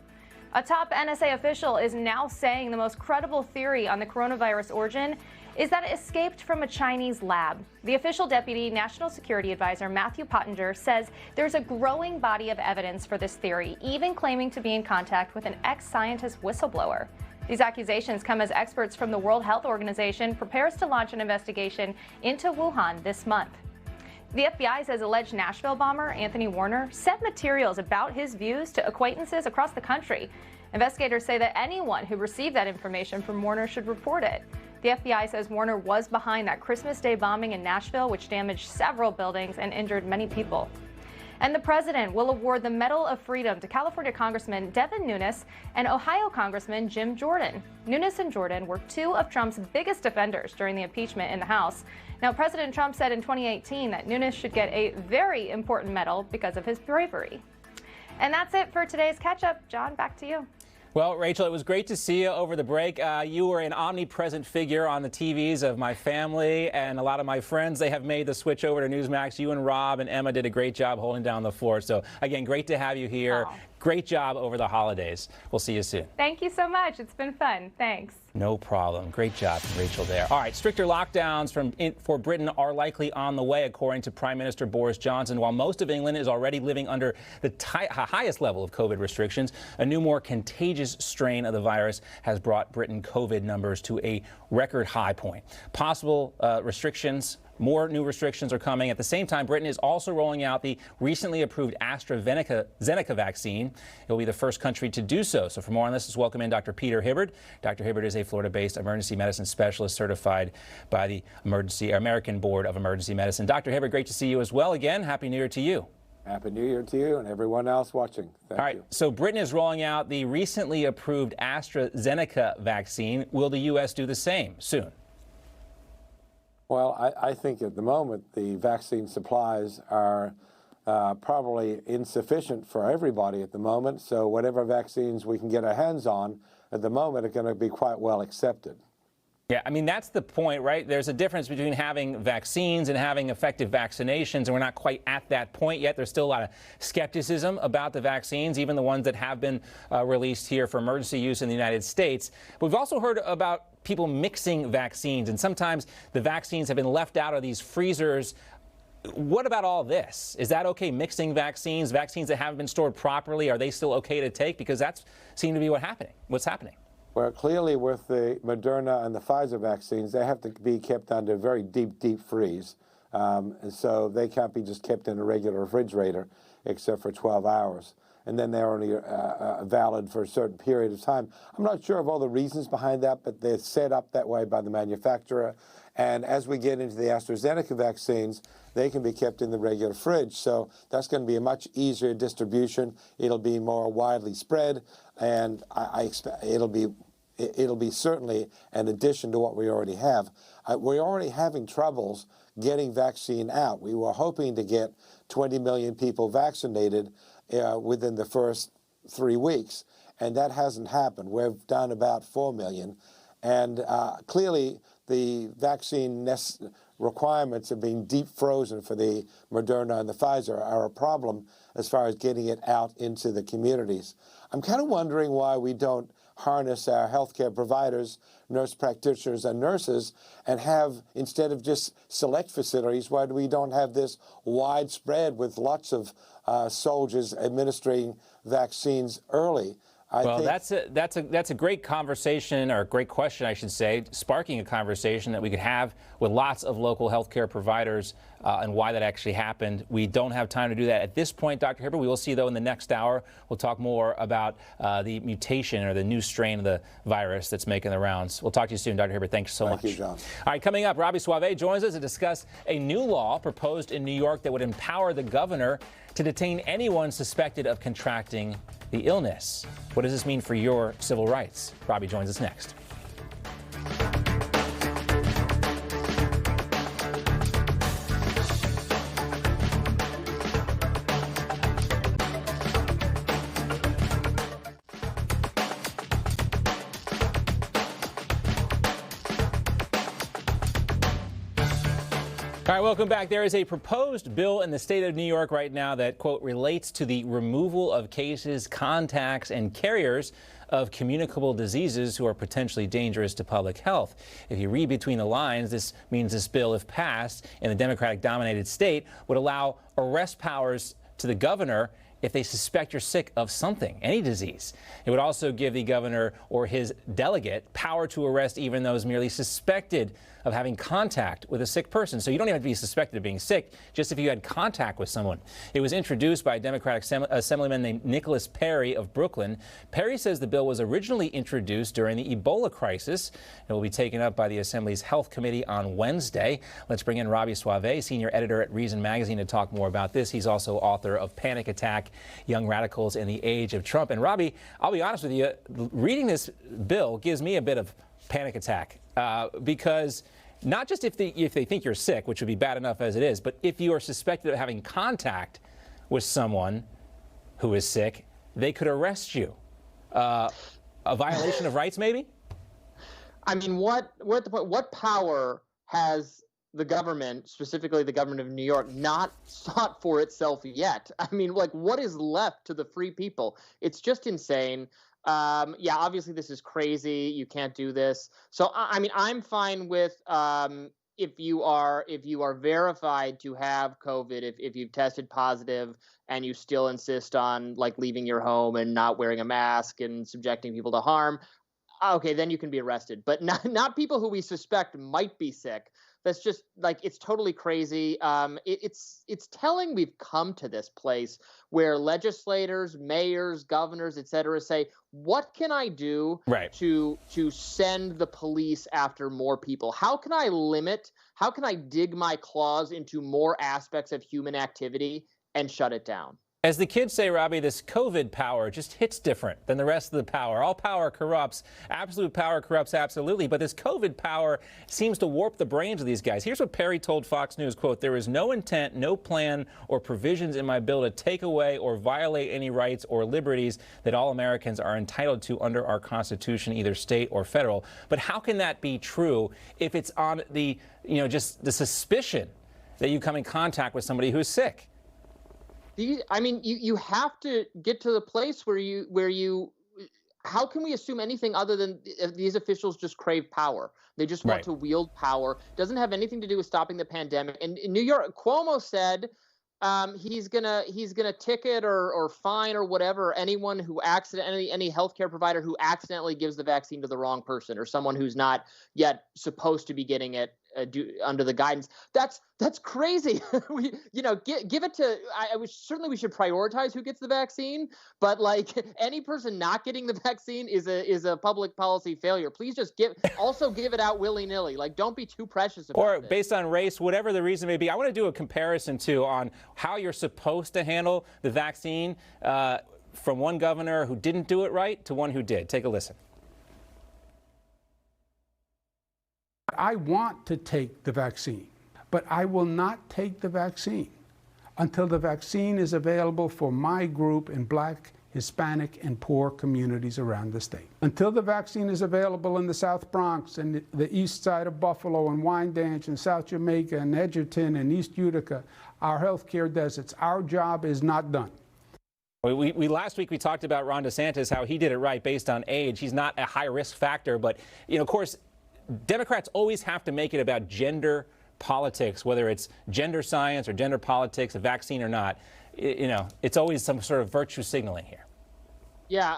A top NSA official is now saying the most credible theory on the coronavirus origin is that it escaped from a Chinese lab. The official deputy national security advisor, Matthew Pottinger, says there's a growing body of evidence for this theory, even claiming to be in contact with an ex-scientist whistleblower. These accusations come as experts from the World Health Organization prepares to launch an investigation into Wuhan this month. The FBI says alleged Nashville bomber Anthony Warner sent materials about his views to acquaintances across the country. Investigators say that anyone who received that information from Warner should report it. The FBI says Warner was behind that Christmas Day bombing in Nashville, which damaged several buildings and injured many people. And the president will award the Medal of Freedom to California Congressman Devin Nunes and Ohio Congressman Jim Jordan. Nunes and Jordan were 2 of Trump's biggest defenders during the impeachment in the House. Now, President Trump said in 2018 that Nunes should get a very important medal because of his bravery. And that's it for today's catch-up. John, back to you. Well, Rachel, it was great to see you over the break. You were an omnipresent figure on the TVs of my family and a lot of my friends. They have made the switch over to Newsmax. You and Rob and Emma did a great job holding down the fort. So, again, great to have you here. Oh. Great job over the holidays. We'll see you soon. Thank you so much. It's been fun. Thanks. No problem. Great job, Rachel, there. All right, stricter lockdowns for Britain are likely on the way, according to Prime Minister Boris Johnson. While most of England is already living under the highest level of COVID restrictions, a new, more contagious strain of the virus has brought Britain COVID numbers to a record high point. Possible restrictions. More new restrictions are coming. At the same time, Britain is also rolling out the recently approved AstraZeneca vaccine. It will be the first country to do so. So for more on this, let's welcome in Dr. Peter Hibbard. Dr. Hibbard is a Florida-based emergency medicine specialist certified by the American Board of Emergency Medicine. Dr. Hibbard, great to see you as well again. Happy New Year to you. Happy New Year to you and everyone else watching. Thank All right, you. so Britain is rolling out the recently approved AstraZeneca vaccine. Will the U.S. do the same soon? Well, I think at the moment the vaccine supplies are probably insufficient for everybody at the moment. So whatever vaccines we can get our hands on at the moment are going to be quite well accepted. Yeah, I mean, that's the point, right? There's a difference between having vaccines and having effective vaccinations, and we're not quite at that point yet. There's still a lot of skepticism about the vaccines, even the ones that have been released here for emergency use in the United States. We've also heard about people mixing vaccines, and sometimes the vaccines have been left out of these freezers. What about all this? Is that okay, mixing vaccines that haven't been stored properly? Are they still okay to take? Because that seems to be what's happening. Well, clearly with the Moderna and the Pfizer vaccines, they have to be kept under very deep freeze. And so they can't be just kept in a regular refrigerator except for 12 hours. And then they're only valid for a certain period of time. I'm not sure of all the reasons behind that, but they're set up that way by the manufacturer. And as we get into the AstraZeneca vaccines, they can be kept in the regular fridge. So that's going to be a much easier distribution. It'll be more widely spread, and I expect it'll be certainly an addition to what we already have. We're already having troubles getting vaccine out. We were hoping to get 20 million people vaccinated within the first 3 weeks, and that hasn't happened. We've done about 4 million, and clearly the vaccine requirements of being deep frozen for the Moderna and the Pfizer are a problem as far as getting it out into the communities. I'm kind of wondering why we don't harness our healthcare providers, nurse practitioners and nurses, and have, instead of just select facilities, why we don't have this widespread with lots of soldiers administering vaccines early. Well, that's a great conversation, or a great question, I should say, sparking a conversation that we could have with lots of local healthcare providers and why that actually happened. We don't have time to do that at this point, Dr. Hibbert. We will see, though, in the next hour. We'll talk more about the mutation or the new strain of the virus that's making the rounds. We'll talk to you soon, Dr. Hibbert. Thanks so much. Thank you, John. All right, coming up, Robbie Suave joins us to discuss a new law proposed in New York that would empower the governor to detain anyone suspected of contracting the illness. What does this mean for your civil rights? Robbie joins us next. All right, welcome back. There is a proposed bill in the state of New York right now that, quote, relates to the removal of cases, contacts, and carriers of communicable diseases who are potentially dangerous to public health. If you read between the lines, this means this bill, if passed in the Democratic-dominated state, would allow arrest powers to the governor if they suspect you're sick of something, any disease. It would also give the governor or his delegate power to arrest even those merely suspected of having contact with a sick person. So you don't even have to be suspected of being sick, just if you had contact with someone. It was introduced by a Democratic Assemblyman named Nicholas Perry of Brooklyn. Perry says the bill was originally introduced during the Ebola crisis. It will be taken up by the Assembly's Health Committee on Wednesday. Let's bring in Robbie Suave, senior editor at Reason Magazine, to talk more about this. He's also author of Panic Attack: Young Radicals in the Age of Trump. And Robbie, I'll be honest with you, reading this bill gives me a bit of panic attack because not just if they think you're sick, which would be bad enough as it is, but if you are suspected of having contact with someone who is sick, they could arrest you. A violation of rights, maybe? I mean, what power has the government, specifically the government of New York, not sought for itself yet? I mean, like, what is left to the free people? It's just insane. Yeah, obviously this is crazy. You can't do this. So, I mean, I'm fine with if you are verified to have COVID, if you've tested positive and you still insist on like leaving your home and not wearing a mask and subjecting people to harm, okay, then you can be arrested. But not people who we suspect might be sick. That's just like, it's totally crazy. It's telling we've come to this place where legislators, mayors, governors, et cetera, say, what can I do to send the police after more people? How can I dig my claws into more aspects of human activity and shut it down. As the kids say, Robbie, this COVID power just hits different than the rest of the power. All power corrupts. Absolute power corrupts absolutely. But this COVID power seems to warp the brains of these guys. Here's what Perry told Fox News, quote, "There is no intent, no plan or provisions in my bill to take away or violate any rights or liberties that all Americans are entitled to under our Constitution, either state or federal." But how can that be true if it's on the, just the suspicion that you come in contact with somebody who's sick? I mean, you have to get to the place where you how can we assume anything other than these officials just crave power? They just want to wield power. Doesn't have anything to do with stopping the pandemic. And in New York, Cuomo said he's gonna ticket or fine or whatever anyone who any healthcare provider who accidentally gives the vaccine to the wrong person or someone who's not yet supposed to be getting it under the guidance. That's crazy. Give it to. Certainly we should prioritize who gets the vaccine, but like any person not getting the vaccine is a public policy failure. Please just give it out willy-nilly. Like, don't be too precious about it. Or based on race, whatever the reason may be. I want to do a comparison too on how you're supposed to handle the vaccine from one governor who didn't do it right to one who did. Take a listen. I want to take the vaccine, but I will not take the vaccine until the vaccine is available for my group in Black, Hispanic, and poor communities around the state. Until the vaccine is available in the South Bronx and the east side of Buffalo and Wyandanch and South Jamaica and Edgerton and East Utica, our healthcare deserts, our job is not done. Last week we talked about Ron DeSantis, how he did it right based on age. He's not a high risk factor, but of course, Democrats always have to make it about gender politics, whether it's gender science or gender politics, a vaccine or not. It's always some sort of virtue signaling here. Yeah,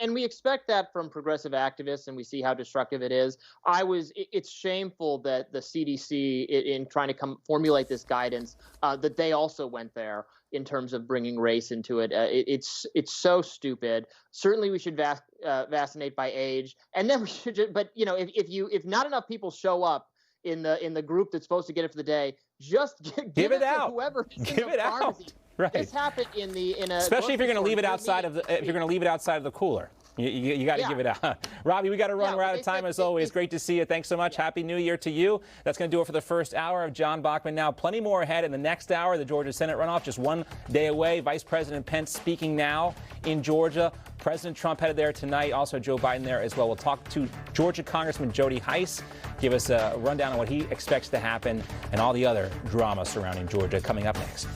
and we expect that from progressive activists, and we see how destructive it is. It's shameful that the CDC, in trying to formulate this guidance, that they also went there in terms of bringing race into it. It's so stupid. Certainly, we should vaccinate by age, and then we should. But if not enough people show up in the group that's supposed to get it for the day, just give it out. Whoever give it out. Right. This happened especially if you're going to leave it outside of the cooler. You got to give it out. Robbie, we got to run. We're out of time as always. Great to see you. Thanks so much. Happy New Year to you. That's going to do it for the first hour of John Bachman Now. Plenty more ahead in the next hour. The Georgia Senate runoff just one day away. Vice President Pence speaking now in Georgia. President Trump headed there tonight. Also Joe Biden there as well. We'll talk to Georgia Congressman Jody Hice. Give us a rundown on what he expects to happen and all the other drama surrounding Georgia coming up next.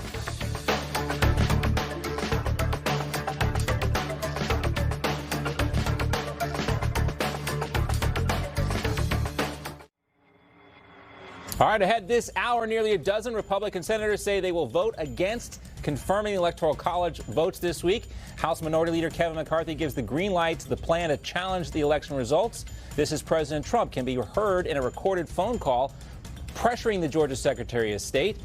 All right, ahead this hour, nearly a dozen Republican senators say they will vote against confirming the Electoral College votes this week. House Minority Leader Kevin McCarthy gives the green light to the plan to challenge the election results. This is President Trump can be heard in a recorded phone call pressuring the Georgia Secretary of State.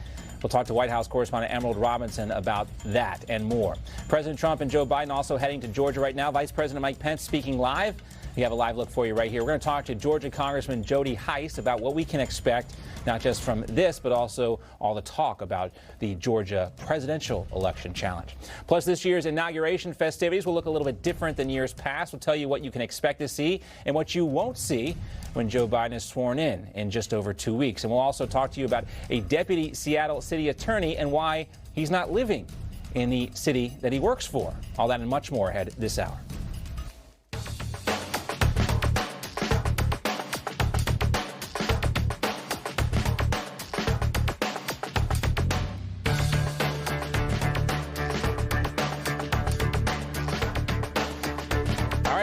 We'll talk to White House correspondent Emerald Robinson about that and more. President Trump and Joe Biden also heading to Georgia right now. Vice President Mike Pence speaking live. We have a live look for you right here. We're going to talk to Georgia Congressman Jody Hice about what we can expect, not just from this, but also all the talk about the Georgia presidential election challenge. Plus, this year's inauguration festivities will look a little bit different than years past. We'll tell you what you can expect to see and what you won't see when Joe Biden is sworn in just over 2 weeks. And we'll also talk to you about a deputy Seattle city attorney and why he's not living in the city that he works for. All that and much more ahead this hour.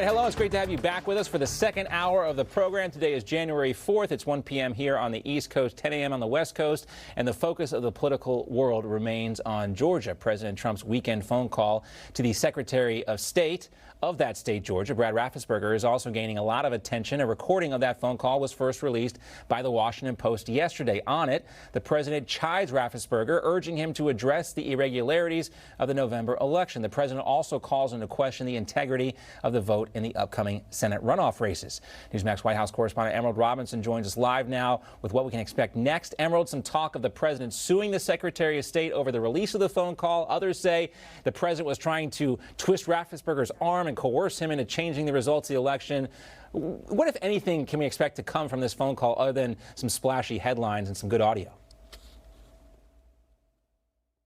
Hello, it's great to have you back with us for the second hour of the program. Today is January 4th. It's 1 p.m. here on the East Coast, 10 a.m. on the West Coast, and the focus of the political world remains on Georgia. President Trump's weekend phone call to the Secretary of State of that state, Georgia, Brad Raffensperger, is also gaining a lot of attention. A recording of that phone call was first released by the Washington Post yesterday. On it, the president chides Raffensperger, urging him to address the irregularities of the November election. The president also calls into question the integrity of the vote in the upcoming Senate runoff races. Newsmax White House correspondent Emerald Robinson joins us live now with what we can expect next. Emerald, some talk of the president suing the Secretary of State over the release of the phone call. Others say the president was trying to twist Raffensperger's arm and coerce him into changing the results of the election. What, if anything, can we expect to come from this phone call other than some splashy headlines and some good audio?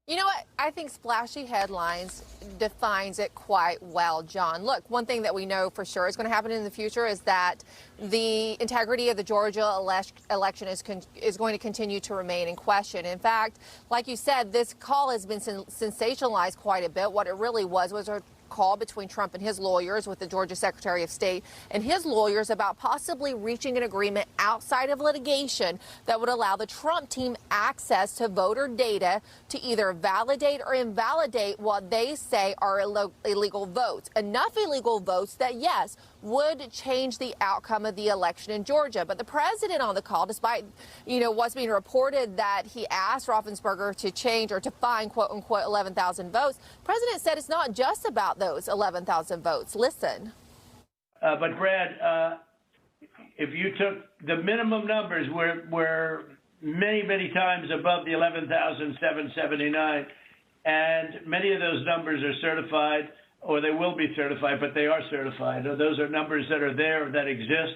You know what? I think splashy headlines defines it quite well, John. Look, one thing that we know for sure is going to happen in the future is that the integrity of the Georgia election is going to continue to remain in question. In fact, like you said, this call has been sensationalized quite a bit. What it really was a call between Trump and his lawyers with the Georgia Secretary of State and his lawyers about possibly reaching an agreement outside of litigation that would allow the Trump team access to voter data to either validate or invalidate what they say are illegal votes. Enough illegal votes that, yes, would change the outcome of the election in Georgia. But the president on the call, despite, what's being reported that he asked Raffensperger to change or to find, quote unquote, 11,000 votes, the president said it's not just about those 11,000 votes. Listen. But Brad, if you took the minimum numbers were many, many times above the 11,779, and many of those numbers are certified, or they will be certified, but they are certified. Those are numbers that are there, that exist,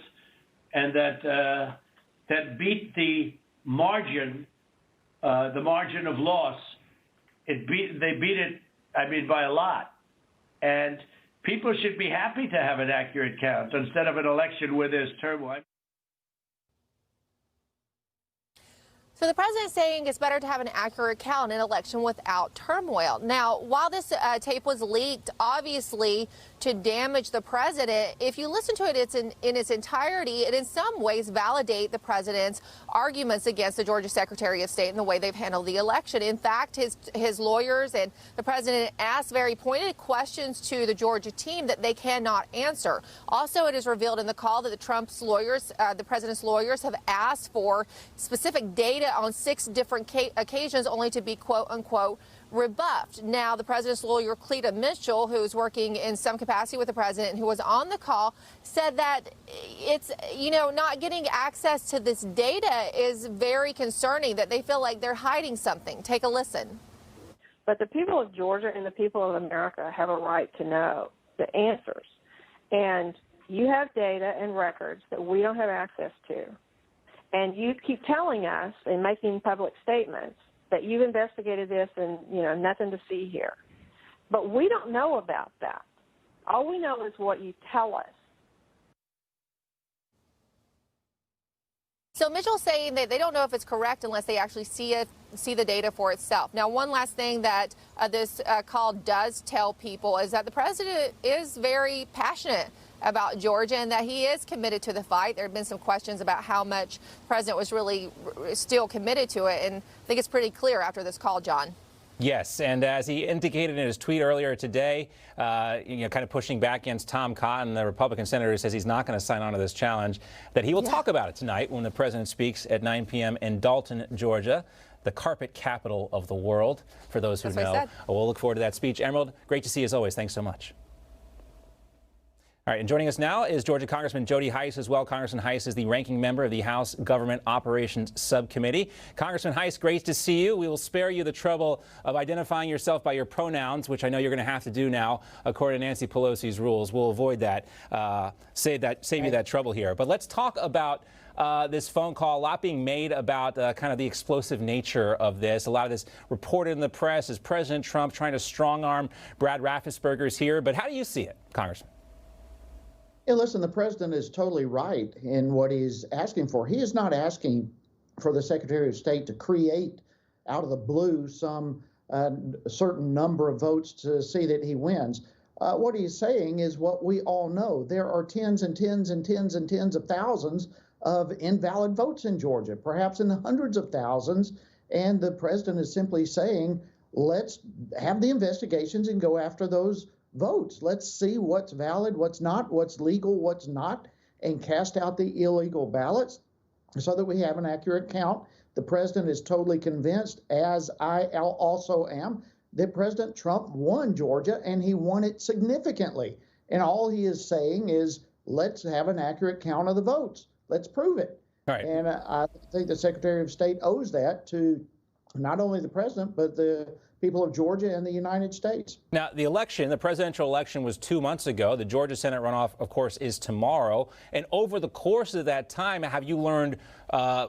and that beat the margin of loss. They beat it, by a lot. And people should be happy to have an accurate count instead of an election where there's turmoil. So the president is saying it's better to have an accurate count in an election without turmoil. Now, while this tape was leaked, obviously, to damage the president, if you listen to it in its entirety, it in some ways validate the president's arguments against the Georgia Secretary of State and the way they've handled the election. In fact, his lawyers and the president asked very pointed questions to the Georgia team that they cannot answer. Also, it is revealed in the call that the president's lawyers have asked for specific data on 6 different occasions, only to be, quote unquote, rebuffed. Now, the president's lawyer, Cleta Mitchell, who's working in some capacity with the president and who was on the call, said that it's, not getting access to this data is very concerning, that they feel like they're hiding something. Take a listen. But the people of Georgia and the people of America have a right to know the answers. And you have data and records that we don't have access to. And you keep telling us and making public statements that you've investigated this and, nothing to see here. But we don't know about that. All we know is what you tell us. So Mitchell's saying that they don't know if it's correct unless they actually see the data for itself. Now, one last thing that this call does tell people is that the president is very passionate about Georgia and that he is committed to the fight. There have been some questions about how much the president was really still committed to it, and I think it's pretty clear after this call, John. Yes, and as he indicated in his tweet earlier today, kind of pushing back against Tom Cotton, the Republican senator who says he's not going to sign on to this challenge, that he will talk about it tonight when the president speaks at 9 p.m. in Dalton, Georgia, the carpet capital of the world, for those who know. We'll look forward to that speech. Emerald, great to see you as always. Thanks so much. All right, and joining us now is Georgia Congressman Jody Hice as well. Congressman Hice is the ranking member of the House Government Operations Subcommittee. Congressman Hice, great to see you. We will spare you the trouble of identifying yourself by your pronouns, which I know you're going to have to do now, according to Nancy Pelosi's rules. We'll avoid that, save you that trouble here. But let's talk about this phone call. A lot being made about kind of the explosive nature of this. A lot of this reported in the press as President Trump trying to strong-arm Brad Raffensperger's here. But how do you see it, Congressman? Yeah, listen, the president is totally right in what he's asking for. He is not asking for the Secretary of State to create out of the blue some certain number of votes to see that he wins. What he's saying is what we all know. There are tens and tens and tens and tens of thousands of invalid votes in Georgia, perhaps in the hundreds of thousands. And the president is simply saying, let's have the investigations and go after those votes. Let's see what's valid, what's not, what's legal, what's not, and cast out the illegal ballots so that we have an accurate count. The president is totally convinced, as I also am, that President Trump won Georgia, and he won it significantly. And all he is saying is, let's have an accurate count of the votes. Let's prove it. Right. And I think the Secretary of State owes that to not only the president, but the people of Georgia and the United States. Now, the presidential election was 2 months ago. The Georgia Senate runoff, of course, is tomorrow. And over the course of that time, have you learned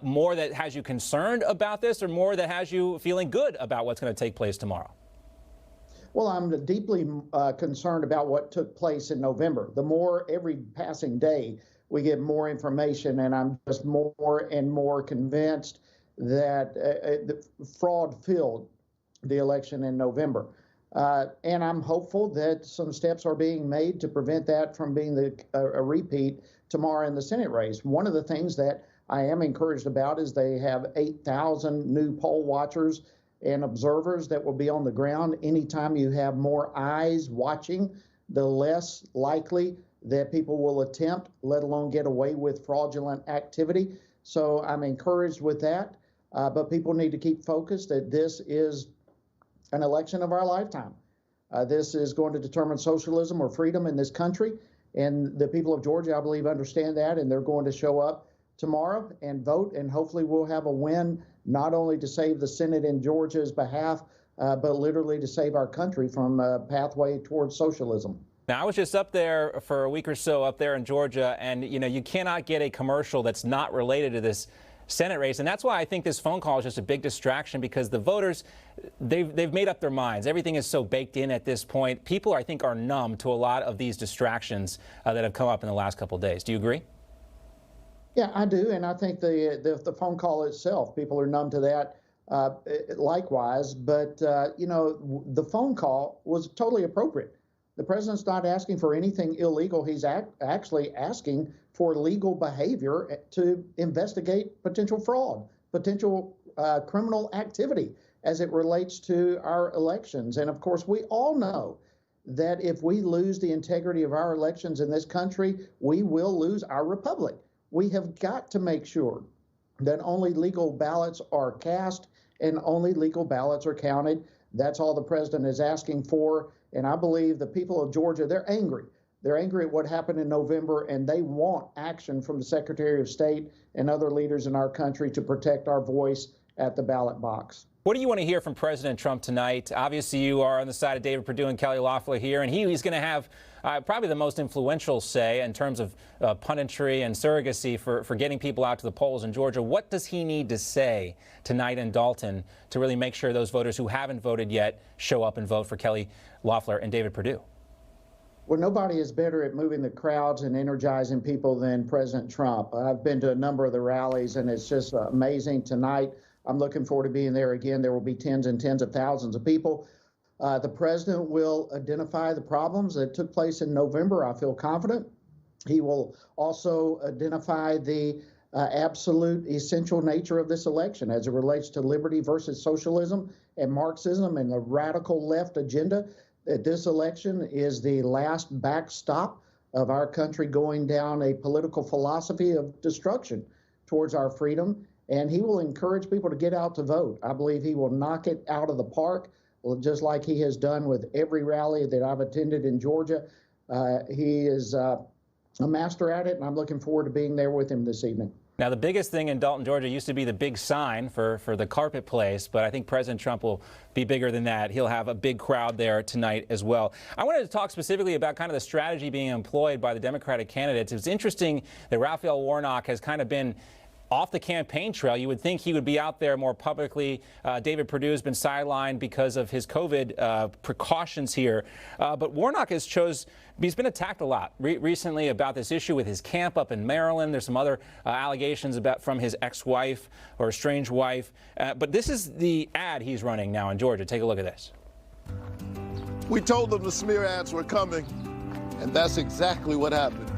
more that has you concerned about this, or more that has you feeling good about what's going to take place tomorrow? Well, I'm deeply concerned about what took place in November. The more every passing day we get more information, and I'm just more and more convinced that the fraud filled the election in November. And I'm hopeful that some steps are being made to prevent that from being a repeat tomorrow in the Senate race. One of the things that I am encouraged about is they have 8,000 new poll watchers and observers that will be on the ground. Anytime you have more eyes watching, the less likely that people will attempt, let alone get away with fraudulent activity. So I'm encouraged with that. But people need to keep focused that this is an election of our lifetime. This is going to determine socialism or freedom in this country. And the people of Georgia, I believe, understand that, and they're going to show up tomorrow and vote. And hopefully we'll have a win, not only to save the Senate in Georgia's behalf, but literally to save our country from a pathway towards socialism. Now, I was just up there for a week or so up there in Georgia, and, you know, you cannot get a commercial that's not related to this Senate race. And that's why I think this phone call is just a big distraction, because the voters, they've made up their minds. Everything is so baked in at this point. People, I think, are numb to a lot of these distractions that have come up in the last couple of days. Do you agree? Yeah, I do. And I think the phone call itself, people are numb to that likewise. But, you know, the phone call was totally appropriate. The president's not asking for anything illegal. He's actually asking for legal behavior to investigate potential fraud, potential criminal activity as it relates to our elections. And of course, we all know that if we lose the integrity of our elections in this country, we will lose our republic. We have got to make sure that only legal ballots are cast and only legal ballots are counted. That's all the president is asking for. And I believe the people of Georgia, they're angry. They're angry at what happened in November, and they want action from the Secretary of State and other leaders in our country to protect our voice at the ballot box. What do you want to hear from President Trump tonight? Obviously, you are on the side of David Perdue and Kelly Loeffler here, and he's going to have probably the most influential say in terms of punditry and surrogacy for getting people out to the polls in Georgia. What does he need to say tonight in Dalton to really make sure those voters who haven't voted yet show up and vote for Kelly Loeffler and David Perdue? Well, nobody is better at moving the crowds and energizing people than President Trump. I've been to a number of the rallies, and it's just amazing. Tonight, I'm looking forward to being there again. There will be tens and tens of thousands of people. The president will identify the problems that took place in November. I feel confident. He will also identify the absolute essential nature of this election as it relates to liberty versus socialism and Marxism and the radical left agenda. That this election is the last backstop of our country going down a political philosophy of destruction towards our freedom. And he will encourage people to get out to vote. I believe he will knock it out of the park, just like he has done with every rally that I've attended in Georgia. He is a master at it, and I'm looking forward to being there with him this evening. Now, the biggest thing in Dalton, Georgia used to be the big sign for the carpet place, but I think President Trump will be bigger than that. He'll have a big crowd there tonight as well. I wanted to talk specifically about kind of the strategy being employed by the Democratic candidates. It's interesting that Raphael Warnock has kind of been off the campaign trail. You would think he would be out there more publicly. David Perdue has been sidelined because of his COVID precautions here. But Warnock he's been attacked a lot recently about this issue with his camp up in Maryland. There's some other allegations from his ex-wife or estranged wife. But this is the ad he's running now in Georgia. Take a look at this. We told them the smear ads were coming, and that's exactly what happened.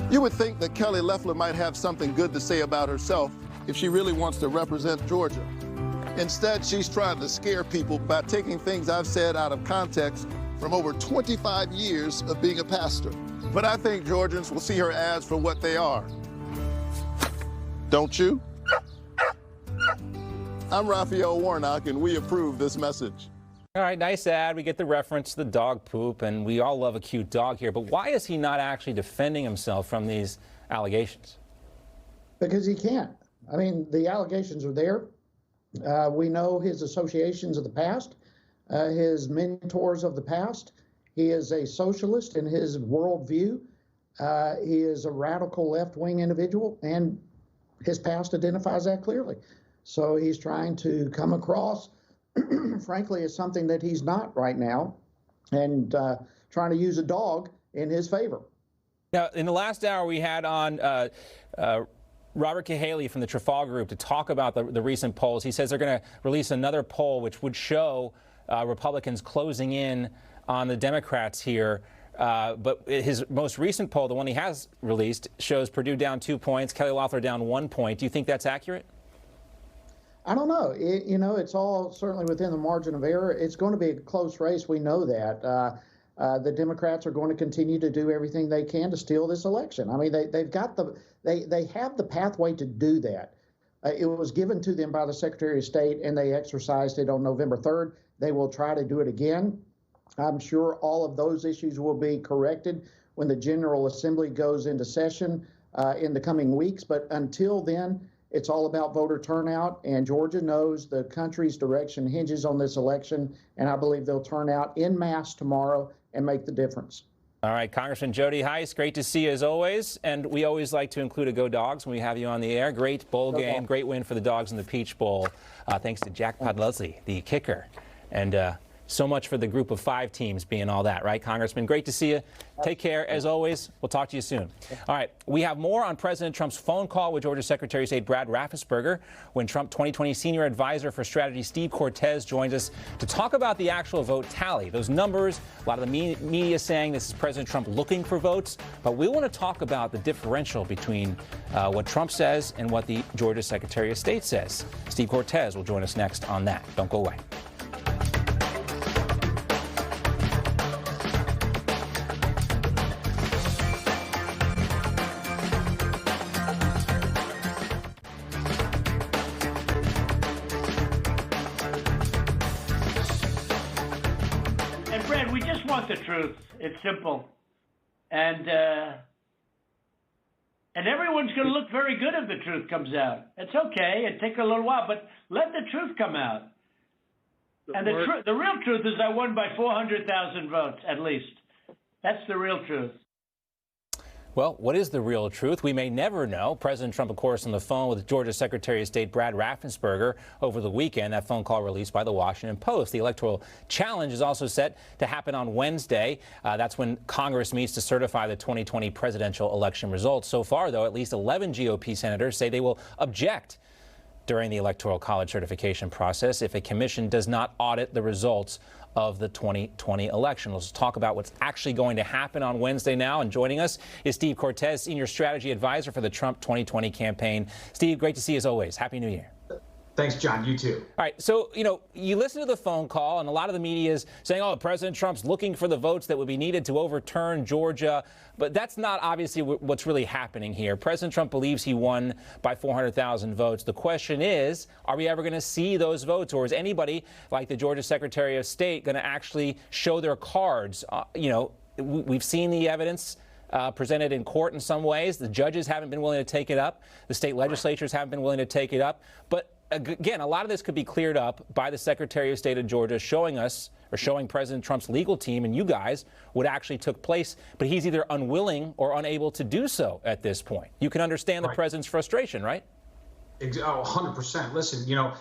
You would think that Kelly Loeffler might have something good to say about herself if she really wants to represent Georgia. Instead, she's trying to scare people by taking things I've said out of context from over 25 years of being a pastor. But I think Georgians will see her ads for what they are. Don't you? I'm Raphael Warnock, and we approve this message. All right, nice ad. We get the reference to the dog poop, and we all love a cute dog here. But why is he not actually defending himself from these allegations? Because he can't. I mean, the allegations are there. We know his associations of the past, his mentors of the past. He is a socialist in his worldview. He is a radical left-wing individual, and his past identifies that clearly. So he's trying to come across, frankly, as something that he's not right now, and trying to use a dog in his favor. Now, in the last hour, we had on Robert Cahaley from the Trafalgar Group to talk about the recent polls. He says they're going to release another poll which would show Republicans closing in on the Democrats here. But his most recent poll, the one he has released, shows Perdue down 2 points, Kelly Loeffler down 1 point. Do you think that's accurate? I don't know. It's all certainly within the margin of error. It's going to be a close race. We know that. The Democrats are going to continue to do everything they can to steal this election. I mean, they have the pathway to do that. It was given to them by the Secretary of State, and they exercised it on November 3rd. They will try to do it again. I'm sure all of those issues will be corrected when the General Assembly goes into session in the coming weeks. But until then, it's all about voter turnout, and Georgia knows the country's direction hinges on this election, and I believe they'll turn out en masse tomorrow and make the difference. All right, Congressman Jody Hice, great to see you as always, and we always like to include a Go Dogs when we have you on the air. Great bowl game, great win for the Dogs in the Peach Bowl, thanks to Jack Podlesley, the kicker, and so much for the group of 5 teams being all that, right, Congressman? Great to see you. Take care, as always. We'll talk to you soon. All right, we have more on President Trump's phone call with Georgia Secretary of State Brad Raffensperger when Trump 2020 Senior Advisor for Strategy Steve Cortez joins us to talk about the actual vote tally. Those numbers, a lot of the media saying this is President Trump looking for votes, but we want to talk about the differential between what Trump says and what the Georgia Secretary of State says. Steve Cortez will join us next on that. Don't go away. The truth. It's simple, and everyone's going to look very good if the truth comes out. It's okay. It takes a little while, but let the truth come out. And the real truth is I won by 400,000 votes at least. That's the real truth. Well, what is the real truth? We may never know. President Trump, of course, on the phone with Georgia Secretary of State Brad Raffensperger over the weekend. That phone call released by the Washington Post. The electoral challenge is also set to happen on Wednesday. That's when Congress meets to certify the 2020 presidential election results. So far, though, at least 11 GOP senators say they will object during the Electoral College certification process if a commission does not audit the results of the 2020 election. Let's talk about what's actually going to happen on Wednesday now. And joining us is Steve Cortez, Senior Strategy Advisor for the Trump 2020 campaign. Steve, great to see you as always. Happy New Year. Thanks, John. You too. All right. So, you listen to the phone call, and a lot of the media is saying, oh, President Trump's looking for the votes that would be needed to overturn Georgia. But that's not obviously what's really happening here. President Trump believes he won by 400,000 votes. The question is, are we ever going to see those votes? Or is anybody like the Georgia Secretary of State going to actually show their cards? We've seen the evidence presented in court in some ways. The judges haven't been willing to take it up. The state legislatures haven't been willing to take it up. But again, a lot of this could be cleared up by the Secretary of State of Georgia showing President Trump's legal team and you guys what actually took place. But he's either unwilling or unable to do so at this point. You can understand the president's frustration, right? 100%. Listen,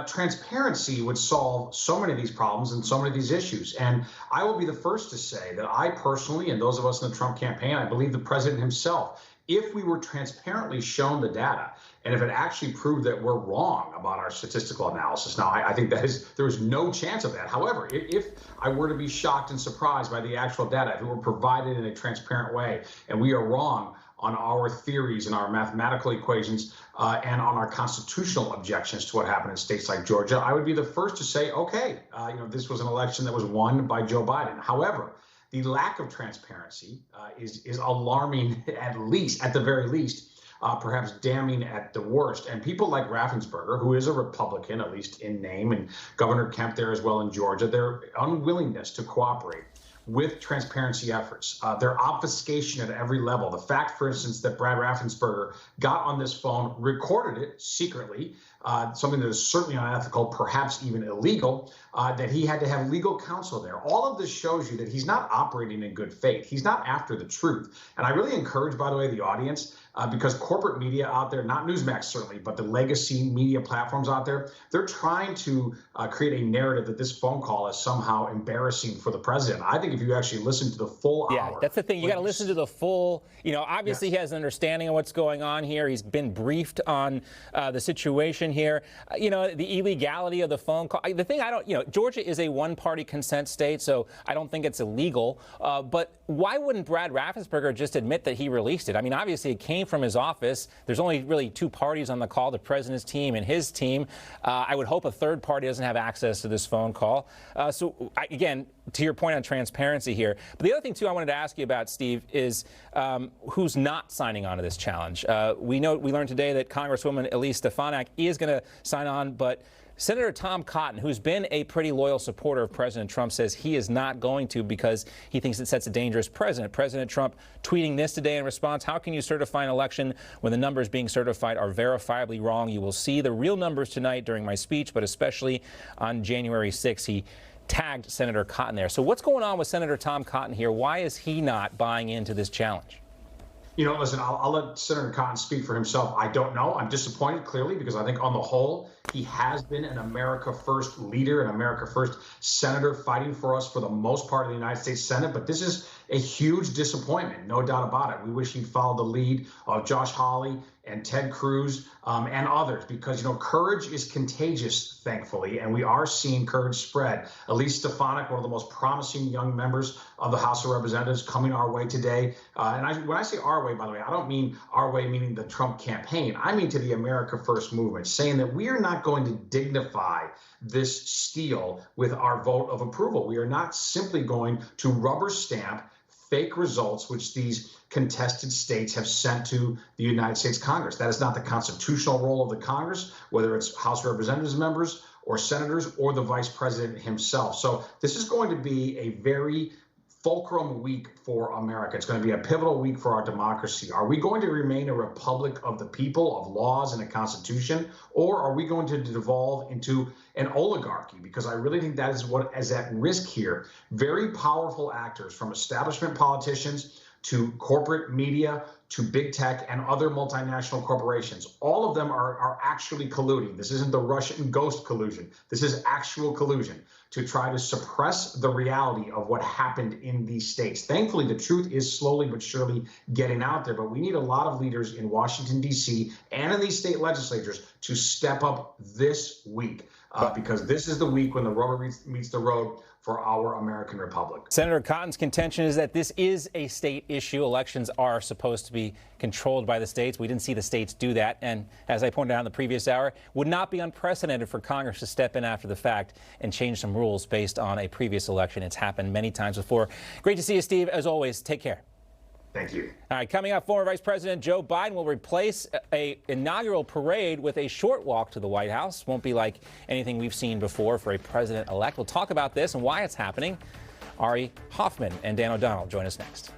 transparency would solve so many of these problems and so many of these issues. And I will be the first to say that I personally, and those of us in the Trump campaign, I believe the president himself, if we were transparently shown the data, and if it actually proved that we're wrong about our statistical analysis. Now, I think there is no chance of that. However, if I were to be shocked and surprised by the actual data, if it were provided in a transparent way, and we are wrong on our theories and our mathematical equations and on our constitutional objections to what happened in states like Georgia, I would be the first to say, okay, this was an election that was won by Joe Biden. However, the lack of transparency is alarming, at the very least, perhaps damning at the worst. And people like Raffensperger, who is a Republican, at least in name, and Governor Kemp there as well in Georgia, their unwillingness to cooperate with transparency efforts, their obfuscation at every level. The fact, for instance, that Brad Raffensperger got on this phone, recorded it secretly, something that is certainly unethical, perhaps even illegal, that he had to have legal counsel there. All of this shows you that he's not operating in good faith. He's not after the truth. And I really encourage, by the way, the audience, because corporate media out there, not Newsmax certainly, but the legacy media platforms out there, they're trying to create a narrative that this phone call is somehow embarrassing for the president. I think if you actually listen to the full hour. That's the thing. You got to listen to the full, obviously he has an understanding of what's going on here. He's been briefed on the situation here. The illegality of the phone call. The thing Georgia is a one-party consent state, so I don't think it's illegal. But why wouldn't Brad Raffensperger just admit that he released it? I mean, obviously it came from his office. There's only really two parties on the call, the president's team and his team. I would hope a third party doesn't have access to this phone call. Again, to your point on transparency here. But the other thing, too, I wanted to ask you about, Steve, is who's not signing on to this challenge. We learned today that Congresswoman Elise Stefanik is going to sign on, but Senator Tom Cotton, who's been a pretty loyal supporter of President Trump, says he is not going to because he thinks it sets a dangerous precedent. President Trump tweeting this today in response: how can you certify an election when the numbers being certified are verifiably wrong? You will see the real numbers tonight during my speech, but especially on January 6th. He tagged Senator Cotton there. So what's going on with Senator Tom Cotton here? Why is he not buying into this challenge? Listen, I'll let Senator Cotton speak for himself. I don't know. I'm disappointed, clearly, because I think on the whole, he has been an America First leader, an America First senator fighting for us for the most part of the United States Senate. But this is a huge disappointment, no doubt about it. We wish he'd followed the lead of Josh Hawley and Ted Cruz and others, because, courage is contagious, thankfully, and we are seeing courage spread. Elise Stefanik, one of the most promising young members of the House of Representatives, coming our way today. When I say our way, by the way, I don't mean our way meaning the Trump campaign. I mean to the America First movement, saying that we are not going to dignify this steal with our vote of approval. We are not simply going to rubber stamp fake results which these contested states have sent to the United States Congress. That is not the constitutional role of the Congress, whether it's House of Representatives members or senators or the vice president himself. So this is going to be a very fulcrum week for America. It's going to be a pivotal week for our democracy. Are we going to remain a republic of the people, of laws and a constitution, or are we going to devolve into an oligarchy? Because I really think that is what is at risk here. Very powerful actors, from establishment politicians to corporate media to big tech and other multinational corporations. All of them are actually colluding. This isn't the Russian ghost collusion. This is actual collusion to try to suppress the reality of what happened in these states. Thankfully, the truth is slowly but surely getting out there, but we need a lot of leaders in Washington, D.C. and in these state legislatures to step up this week, because this is the week when the rubber meets the road for our American republic. Senator Cotton's contention is that this is a state issue. Elections are supposed to be controlled by the states. We didn't see the states do that. And as I pointed out in the previous hour, would not be unprecedented for Congress to step in after the fact and change some rules based on a previous election. It's happened many times before. Great to see you, Steve. As always, take care. Thank you. All right, coming up, former Vice President Joe Biden will replace an inaugural parade with a short walk to the White House. Won't be like anything we've seen before for a president-elect. We'll talk about this and why it's happening. Ari Hoffman and Dan O'Donnell join us next.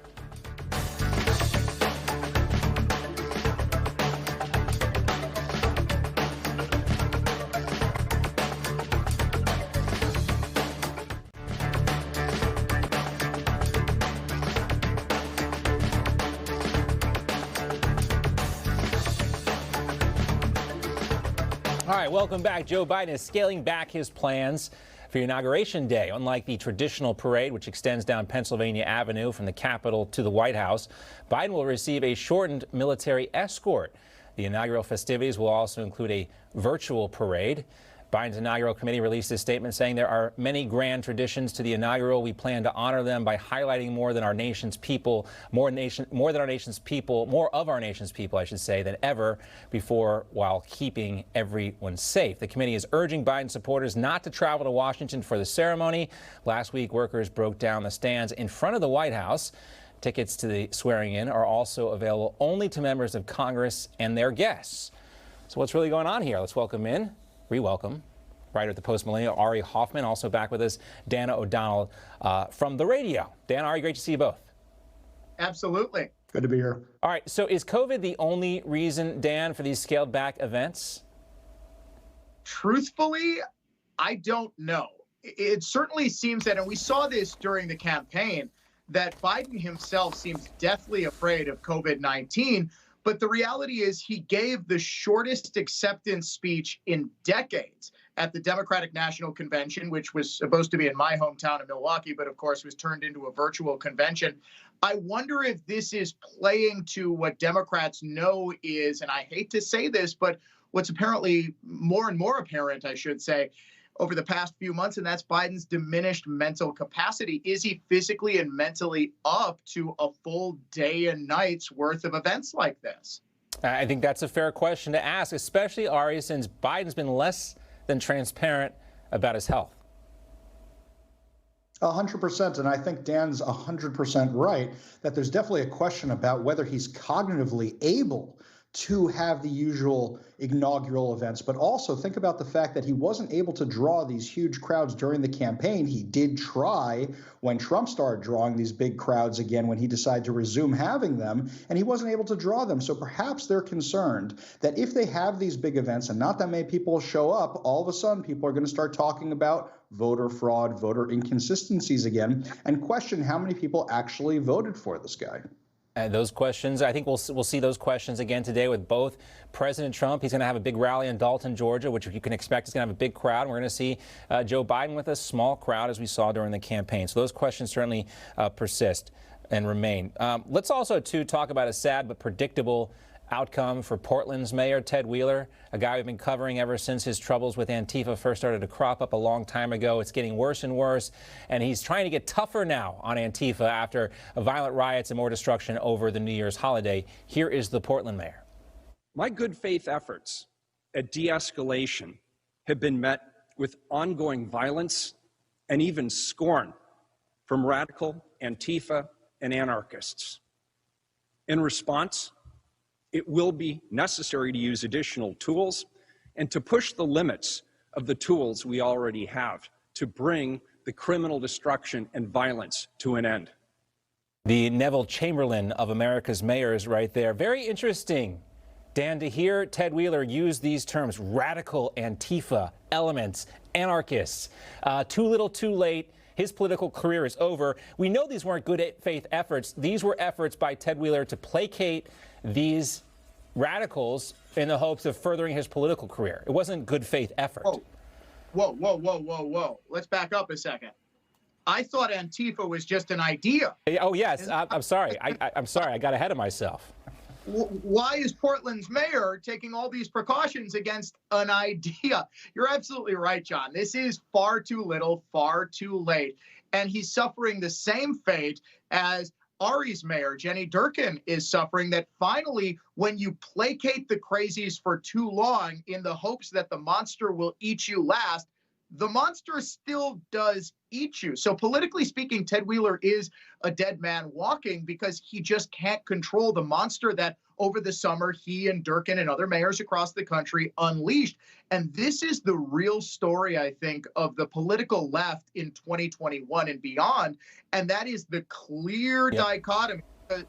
All right, welcome back. Joe Biden is scaling back his plans for Inauguration Day. Unlike the traditional parade, which extends down Pennsylvania Avenue from the Capitol to the White House, Biden will receive a shortened military escort. The inaugural festivities will also include a virtual parade. Biden's inaugural committee released a statement saying there are many grand traditions to the inaugural. We plan to honor them by highlighting more of our nation's people, I should say, than ever before, while keeping everyone safe. The committee is urging Biden supporters not to travel to Washington for the ceremony. Last week, workers broke down the stands in front of the White House. Tickets to the swearing-in are also available only to members of Congress and their guests. So what's really going on here? Let's welcome in, re-welcome, writer at the Post Millennial, Ari Hoffman. Also back with us, Dana O'Donnell from the radio. Dan, Ari, great to see you both. Absolutely. Good to be here. All right, so is COVID the only reason, Dan, for these scaled-back events? Truthfully, I don't know. It certainly seems that, and we saw this during the campaign, that Biden himself seems deathly afraid of COVID-19. But the reality is he gave the shortest acceptance speech in decades at the Democratic National Convention, which was supposed to be in my hometown of Milwaukee, but of course was turned into a virtual convention. I wonder if this is playing to what Democrats know is, and I hate to say this, but what's apparently more and more apparent, I should say, over the past few months, and that's Biden's diminished mental capacity. Is he physically and mentally up to a full day and night's worth of events like this? I think that's a fair question to ask, especially, Ari, since Biden's been less than transparent about his health. 100%, and I think Dan's 100% right that there's definitely a question about whether he's cognitively able to have the usual inaugural events, but also think about the fact that he wasn't able to draw these huge crowds during the campaign. He did try when Trump started drawing these big crowds again when he decided to resume having them, and he wasn't able to draw them. So perhaps they're concerned that if they have these big events and not that many people show up, all of a sudden people are going to start talking about voter fraud, voter inconsistencies again, and question how many people actually voted for this guy. And those questions, I think we'll see those questions again today with both President Trump. He's going to have a big rally in Dalton, Georgia, which you can expect is going to have a big crowd. And we're going to see Joe Biden with a small crowd, as we saw during the campaign. So those questions certainly persist and remain. Let's also, too, talk about a sad but predictable outcome for Portland's mayor, Ted Wheeler, a guy we've been covering ever since his troubles with Antifa first started to crop up a long time ago. It's getting worse and worse, and he's trying to get tougher now on Antifa after violent riots and more destruction over the New Year's holiday. Here is the Portland mayor. My good faith efforts at de-escalation have been met with ongoing violence and even scorn from radical Antifa and anarchists. In response, it will be necessary to use additional tools and to push the limits of the tools we already have to bring the criminal destruction and violence to an end. The Neville Chamberlain of America's mayors right there. Very interesting, Dan, to hear Ted Wheeler use these terms, radical Antifa elements, anarchists. Too little, too late. His political career is over. We know these weren't good faith efforts. These were efforts by Ted Wheeler to placate these radicals in the hopes of furthering his political career. It wasn't good faith effort. Whoa. Let's back up a second. I thought Antifa was just an idea. Oh, yes. I'm sorry. I'm sorry. I got ahead of myself. Why is Portland's mayor taking all these precautions against an idea? You're absolutely right, John. This is far too little, far too late. And he's suffering the same fate as Ari's mayor, Jenny Durkin, is suffering, that finally, when you placate the crazies for too long in the hopes that the monster will eat you last, the monster still does eat you. So politically speaking, Ted Wheeler is a dead man walking because he just can't control the monster that over the summer he and Durkin and other mayors across the country unleashed. And this is the real story, I think, of the political left in 2021 and beyond. And that is the clear dichotomy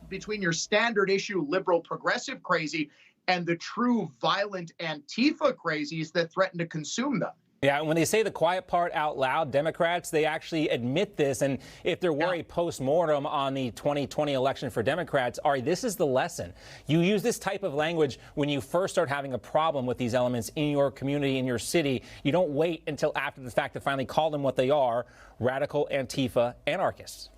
between your standard issue liberal progressive crazy and the true violent Antifa crazies that threaten to consume them. Yeah, and when they say the quiet part out loud, Democrats, they actually admit this. And if there were a post-mortem on the 2020 election for Democrats, Ari, this is the lesson. You use this type of language when you first start having a problem with these elements in your community, in your city. You don't wait until after the fact to finally call them what they are, radical Antifa anarchists.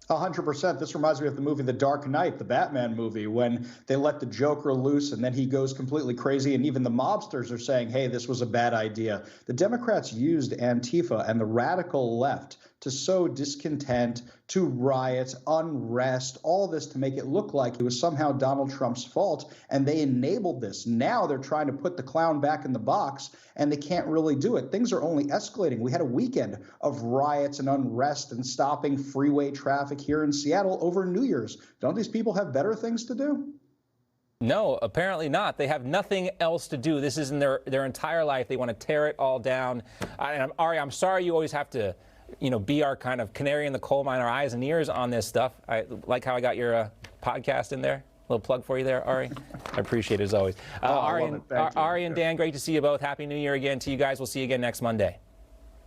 100%. This reminds me of the movie The Dark Knight, the Batman movie, when they let the Joker loose and then he goes completely crazy. And even the mobsters are saying, hey, this was a bad idea. The Democrats used Antifa and the radical left to sow discontent, to riots, unrest, all this to make it look like it was somehow Donald Trump's fault, and they enabled this. Now they're trying to put the clown back in the box, and they can't really do it. Things are only escalating. We had a weekend of riots and unrest and stopping freeway traffic here in Seattle over New Year's. Don't these people have better things to do? No, apparently not. They have nothing else to do. This isn't their entire life. They want to tear it all down. Ari, I'm sorry you always have to, be our kind of canary in the coal mine, our eyes and ears on this stuff. I like how I got your podcast in there. A little plug for you there, Ari. I appreciate it as always. Ari and Dan, great to see you both. Happy New Year again to you guys. We'll see you again next Monday.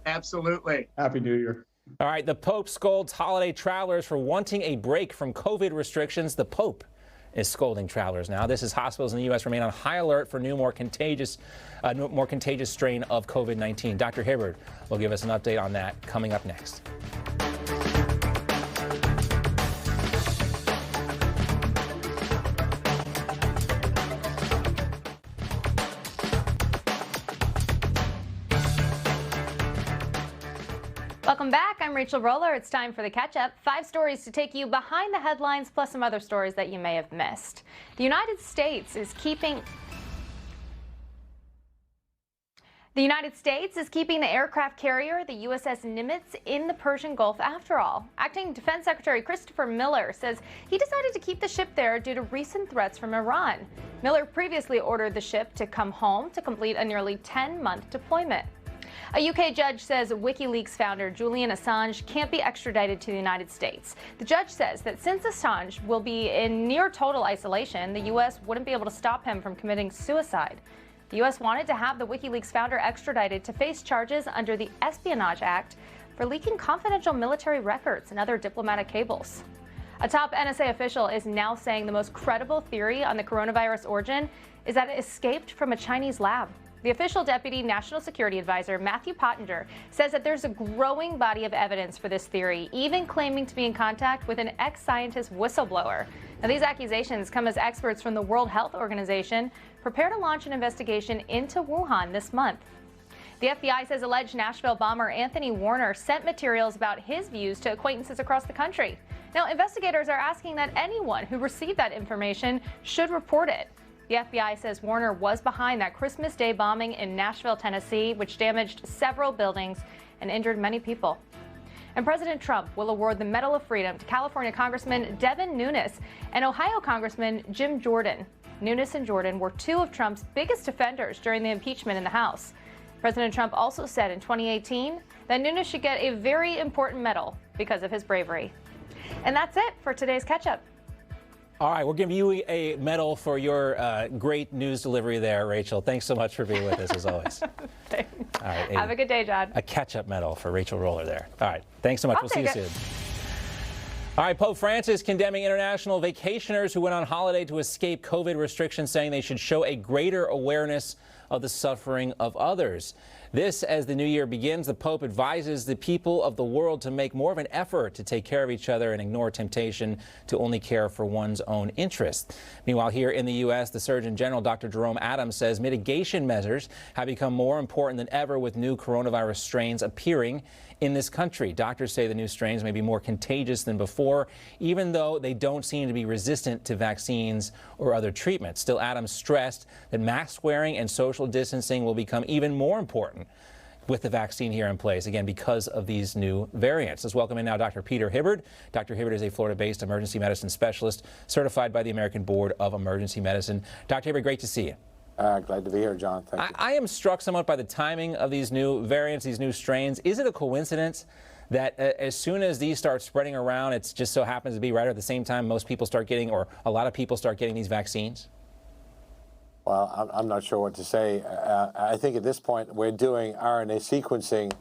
Absolutely. Happy New Year. All right, the Pope scolds holiday travelers for wanting a break from COVID restrictions. The Pope is scolding travelers now. This is hospitals in the U.S. remain on high alert for more contagious strain of COVID-19. Dr. Hibbard will give us an update on that coming up next. Welcome back. I'm Rachel Roller. It's time for the catch-up. 5 stories to take you behind the headlines, plus some other stories that you may have missed. The United States is keeping the aircraft carrier, the USS Nimitz, in the Persian Gulf after all. Acting Defense Secretary Christopher Miller says he decided to keep the ship there due to recent threats from Iran. Miller previously ordered the ship to come home to complete a nearly 10-month deployment. A UK judge says WikiLeaks founder Julian Assange can't be extradited to the United States. The judge says that since Assange will be in near total isolation, the U.S. wouldn't be able to stop him from committing suicide. The U.S. wanted to have the WikiLeaks founder extradited to face charges under the Espionage Act for leaking confidential military records and other diplomatic cables. A top NSA official is now saying the most credible theory on the coronavirus origin is that it escaped from a Chinese lab. The official deputy national security advisor, Matthew Pottinger, says that there's a growing body of evidence for this theory, even claiming to be in contact with an ex-scientist whistleblower. Now, these accusations come as experts from the World Health Organization prepare to launch an investigation into Wuhan this month. The FBI says alleged Nashville bomber Anthony Warner sent materials about his views to acquaintances across the country. Now, investigators are asking that anyone who received that information should report it. The FBI says Warner was behind that Christmas Day bombing in Nashville, Tennessee, which damaged several buildings and injured many people. And President Trump will award the Medal of Freedom to California Congressman Devin Nunes and Ohio Congressman Jim Jordan. Nunes and Jordan were 2 of Trump's biggest defenders during the impeachment in the House. President Trump also said in 2018 that Nunes should get a very important medal because of his bravery. And that's it for today's catch-up. All right, we're giving you a medal for your great news delivery there, Rachel. Thanks so much for being with us, as always. Thanks. All right, Have a good day, John. A catch-up medal for Rachel Roller there. All right, thanks so much. We'll see you soon. All right, Pope Francis condemning international vacationers who went on holiday to escape COVID restrictions, saying they should show a greater awareness of the suffering of others. This, as the new year begins, the Pope advises the people of the world to make more of an effort to take care of each other and ignore temptation to only care for one's own interests. Meanwhile, here in the U.S., the Surgeon General, Dr. Jerome Adams, says mitigation measures have become more important than ever with new coronavirus strains appearing in this country. Doctors say the new strains may be more contagious than before, even though they don't seem to be resistant to vaccines or other treatments. Still, Adams stressed that mask wearing and social distancing will become even more important with the vaccine here in place, again, because of these new variants. Let's welcome in now Dr. Peter Hibbard. Dr. Hibbard is a Florida-based emergency medicine specialist certified by the American Board of Emergency Medicine. Dr. Hibbard, great to see you. Glad to be here, John. Thank you. I am struck somewhat by the timing of these new variants, these new strains. Is it a coincidence that as soon as these start spreading around, it just so happens to be right at the same time most people start getting, or a lot of people start getting these vaccines? Well, I'm not sure what to say. I think at this point we're doing RNA sequencing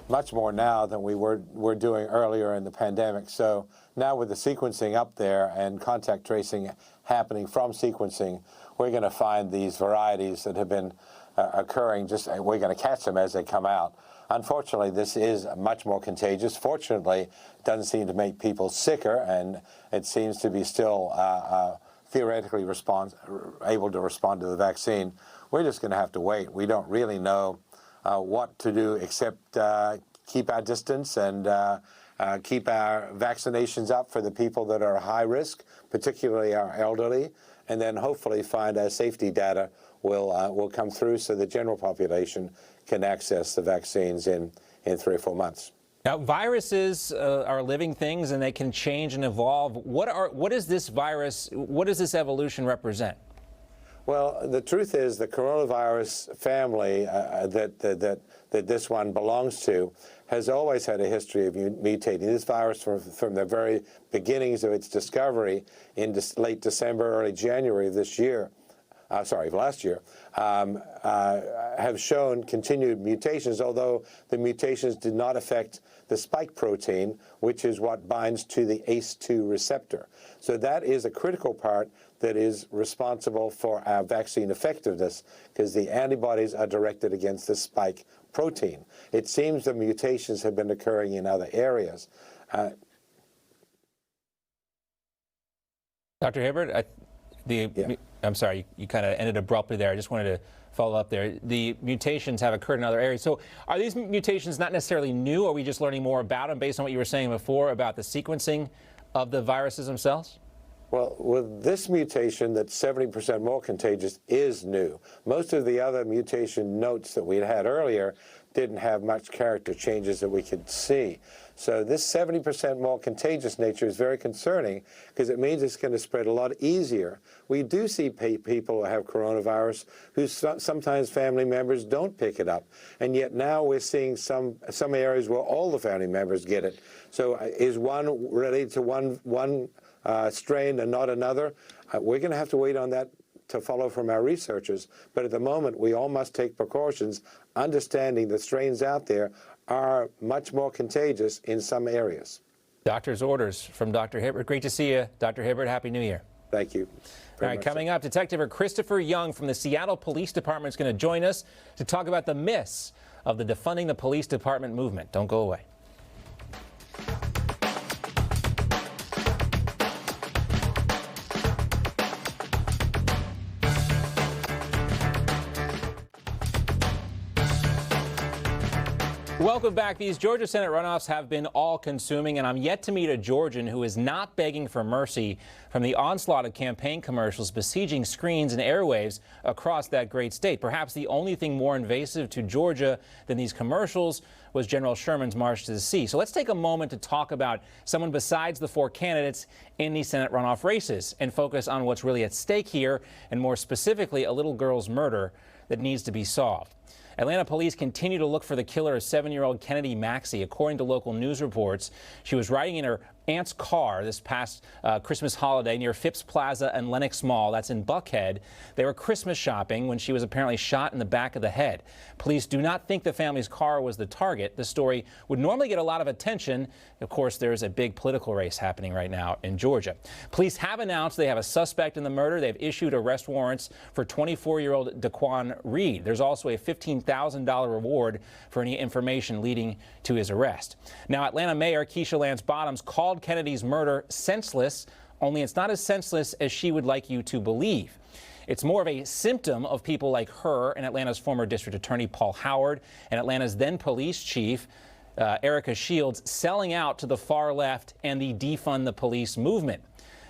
much more now than we were doing earlier in the pandemic. So now with the sequencing up there and contact tracing happening from sequencing, we're going to find these varieties that have been occurring. We're going to catch them as they come out. Unfortunately, this is much more contagious. Fortunately, it doesn't seem to make people sicker, and it seems to be still theoretically able to respond to the vaccine. We're just going to have to wait. We don't really know what to do except keep our distance and keep our vaccinations up for the people that are high risk, particularly our elderly, and then hopefully find our safety data will come through so the general population can access the vaccines in 3 or 4 months. Now, viruses are living things, and they can change and evolve. What is this virus? What does this evolution represent? Well, the truth is the coronavirus family that this one belongs to has always had a history of mutating. This virus, from the very beginnings of its discovery in late December, early January of this year, last year, have shown continued mutations, although the mutations did not affect the spike protein, which is what binds to the ACE2 receptor. So that is a critical part that is responsible for our vaccine effectiveness, because the antibodies are directed against the spike protein. It seems the mutations have been occurring in other areas. Dr. Hibbert, I'm sorry, you kind of ended abruptly there. I just wanted to follow up there. The mutations have occurred in other areas. So are these mutations not necessarily new? Or are we just learning more about them based on what you were saying before about the sequencing of the viruses themselves? Well, with this mutation that's 70% more contagious is new. Most of the other mutation notes that we'd had earlier didn't have much character changes that we could see. So this 70% more contagious nature is very concerning, because it means it's going to spread a lot easier. We do see people who have coronavirus who sometimes family members don't pick it up, and yet now we're seeing some areas where all the family members get it. So is one related to one strain and not another? We're going to have to wait on that to follow from our researchers. But at the moment, we all must take precautions, understanding the strains out there are much more contagious in some areas. Doctor's orders from Dr. Hibbert. Great to see you, Dr. Hibbert. Happy New Year. Thank you. All right, coming up, Detective Christopher Young from the Seattle Police Department is going to join us to talk about the myths of the defunding the police department movement. Don't go away. Welcome back. These Georgia Senate runoffs have been all-consuming, and I'm yet to meet a Georgian who is not begging for mercy from the onslaught of campaign commercials besieging screens and airwaves across that great state. Perhaps the only thing more invasive to Georgia than these commercials was General Sherman's March to the Sea. So let's take a moment to talk about someone besides the 4 candidates in these Senate runoff races and focus on what's really at stake here, and more specifically, a little girl's murder that needs to be solved. Atlanta police continue to look for the killer of 7-year-old Kennedy Maxey. According to local news reports, she was riding in her aunt's car this past Christmas holiday near Phipps Plaza and Lenox Mall. That's in Buckhead. They were Christmas shopping when she was apparently shot in the back of the head. Police do not think the family's car was the target. The story would normally get a lot of attention. Of course, there's a big political race happening right now in Georgia. Police have announced they have a suspect in the murder. They've issued arrest warrants for 24-year-old Daquan Reed. There's also a $15,000 reward for any information leading to his arrest. Now, Atlanta Mayor Keisha Lance Bottoms called Kennedy's murder senseless, only it's not as senseless as she would like you to believe. It's more of a symptom of people like her and Atlanta's former district attorney Paul Howard and Atlanta's then police chief Erica Shields selling out to the far left and the defund the police movement.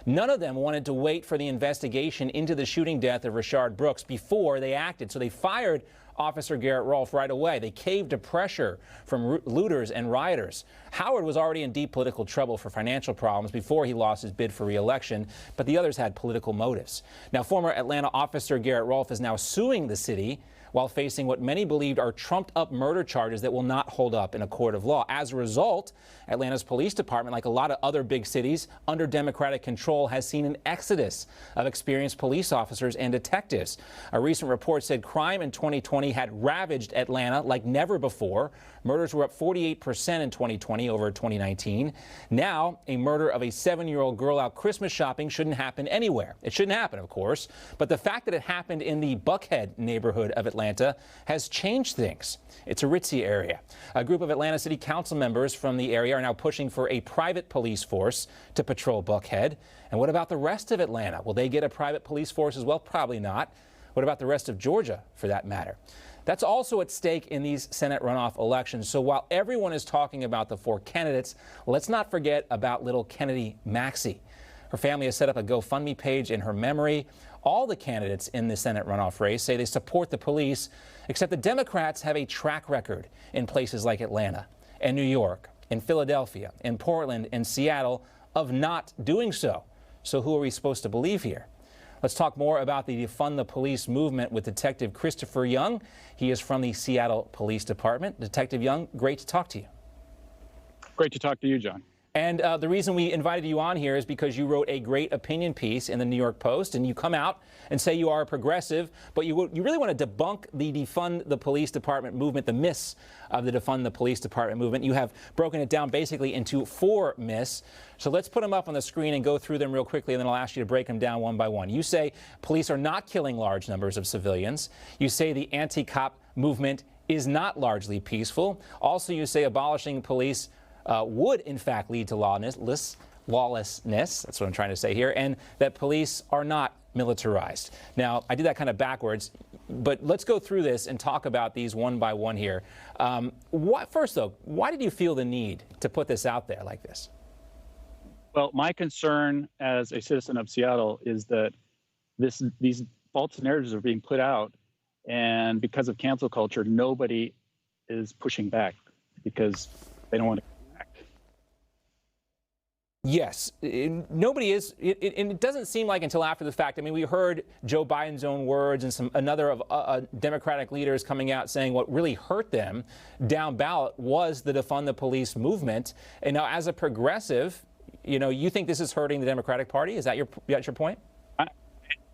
None of them wanted to wait for the investigation into the shooting death of Rashard Brooks before they acted, so they fired Officer Garrett Rolfe right away. They caved to pressure from looters and rioters. Howard was already in deep political trouble for financial problems before he lost his bid for re-election, but the others had political motives. Now, former Atlanta officer Garrett Rolfe is now suing the city while facing what many believed are trumped-up murder charges that will not hold up in a court of law. As a result, Atlanta's police department, like a lot of other big cities under Democratic control, has seen an exodus of experienced police officers and detectives. A recent report said crime in 2020 had ravaged Atlanta like never before. Murders were up 48% in 2020 over 2019. Now, a murder of a 7-year-old girl out Christmas shopping shouldn't happen anywhere. It shouldn't happen, of course, but the fact that it happened in the Buckhead neighborhood of Atlanta has changed things. It's a ritzy area. A group of Atlanta City Council members from the area are now pushing for a private police force to patrol Buckhead. And what about the rest of Atlanta? Will they get a private police force as well? Probably not. What about the rest of Georgia, for that matter? That's also at stake in these Senate runoff elections. So while everyone is talking about the 4 candidates, let's not forget about little Kennedy Maxey. Her family has set up a GoFundMe page in her memory. All the candidates in the Senate runoff race say they support the police, except the Democrats have a track record in places like Atlanta and New York, in Philadelphia, in Portland, and Seattle of not doing so. So who are we supposed to believe here? Let's talk more about the Defund the Police movement with Detective Christopher Young. He is from the Seattle Police Department. Detective Young, great to talk to you. Great to talk to you, John. And the reason we invited you on here is because you wrote a great opinion piece in the New York Post, and you come out and say you are a progressive, but you really want to debunk the Defund the Police Department movement, the myths of the Defund the Police Department movement. You have broken it down basically into 4 myths. So let's put them up on the screen and go through them real quickly, and then I'll ask you to break them down one by one. You say police are not killing large numbers of civilians. You say the anti-cop movement is not largely peaceful. Also, you say abolishing police would, in fact, lead to lawlessness. That's what I'm trying to say here, and that police are not militarized. Now, I did that kind of backwards, but let's go through this and talk about these one by one here. First, though, why did you feel the need to put this out there like this? Well, my concern as a citizen of Seattle is that these false narratives are being put out, and because of cancel culture, nobody is pushing back because they don't want to. Yes, nobody is, and it doesn't seem like until after the fact. I mean, we heard Joe Biden's own words and another of Democratic leaders coming out saying what really hurt them down ballot was the Defund the Police movement. And now, as a progressive, you think this is hurting the Democratic Party? Is that your point?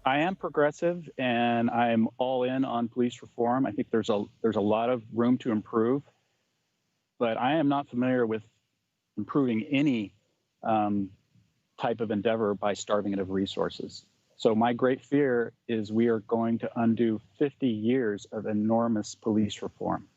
I am progressive, and I'm all in on police reform. I think there's a lot of room to improve, but I am not familiar with improving any type of endeavor by starving it of resources. So my great fear is we are going to undo 50 years of enormous police reform.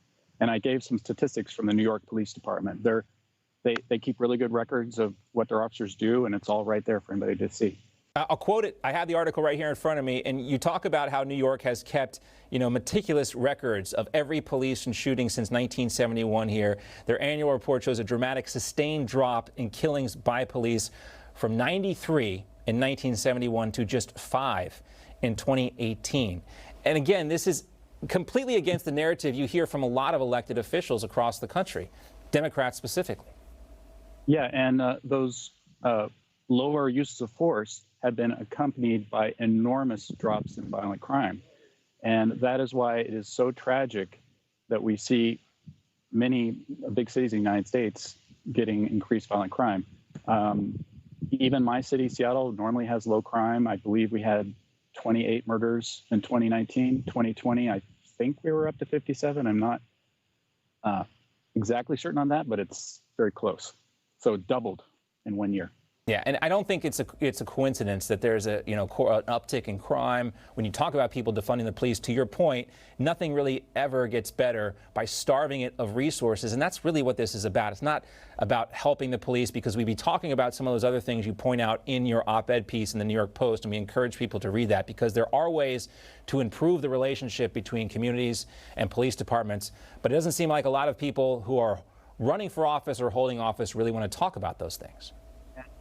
And I gave some statistics from the New York Police Department. They keep really good records of what their officers do, and it's all right there for anybody to see. I'll quote it. I have the article right here in front of me, and you talk about how New York has kept, meticulous records of every police and shooting since 1971 here. Their annual report shows a dramatic sustained drop in killings by police from 93 in 1971 to just 5 in 2018. And again, this is completely against the narrative you hear from a lot of elected officials across the country, Democrats specifically. Yeah, and those lower uses of force have been accompanied by enormous drops in violent crime. And that is why it is so tragic that we see many big cities in the United States getting increased violent crime. Even my city, Seattle, normally has low crime. I believe we had 28 murders in 2019. 2020, I think we were up to 57. I'm not exactly certain on that, but it's very close. So it doubled in 1 year. Yeah, and I don't think it's a coincidence that there's an uptick in crime. When you talk about people defunding the police, to your point, nothing really ever gets better by starving it of resources, and that's really what this is about. It's not about helping the police, because we'd be talking about some of those other things you point out in your op-ed piece in the New York Post, and we encourage people to read that, because there are ways to improve the relationship between communities and police departments, but it doesn't seem like a lot of people who are running for office or holding office really want to talk about those things.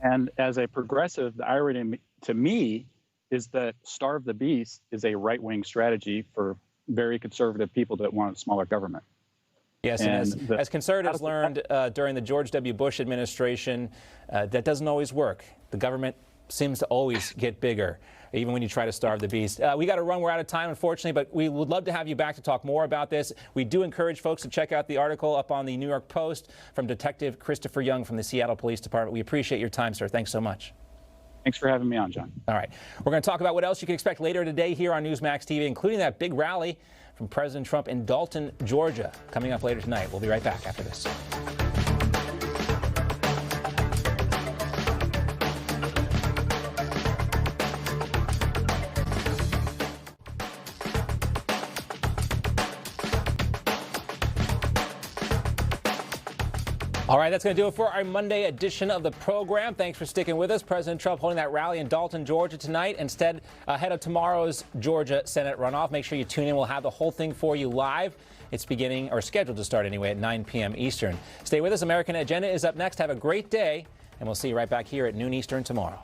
And as a progressive, the irony to me is that starve the beast is a right-wing strategy for very conservative people that want a smaller government. Yes, and as conservatives learned during the George W. Bush administration, that doesn't always work. The government seems to always get bigger, even when you try to starve the beast. We got to run. We're out of time, unfortunately, but we would love to have you back to talk more about this. We do encourage folks to check out the article up on the New York Post from Detective Christopher Young from the Seattle Police Department. We appreciate your time, sir. Thanks so much. Thanks for having me on, John. All right. We're going to talk about what else you can expect later today here on Newsmax TV, including that big rally from President Trump in Dalton, Georgia, coming up later tonight. We'll be right back after this. All right, that's going to do it for our Monday edition of the program. Thanks for sticking with us. President Trump holding that rally in Dalton, Georgia tonight. Instead, ahead of tomorrow's Georgia Senate runoff, make sure you tune in. We'll have the whole thing for you live. It's beginning, or scheduled to start anyway, at 9 p.m. Eastern. Stay with us. American Agenda is up next. Have a great day, and we'll see you right back here at noon Eastern tomorrow.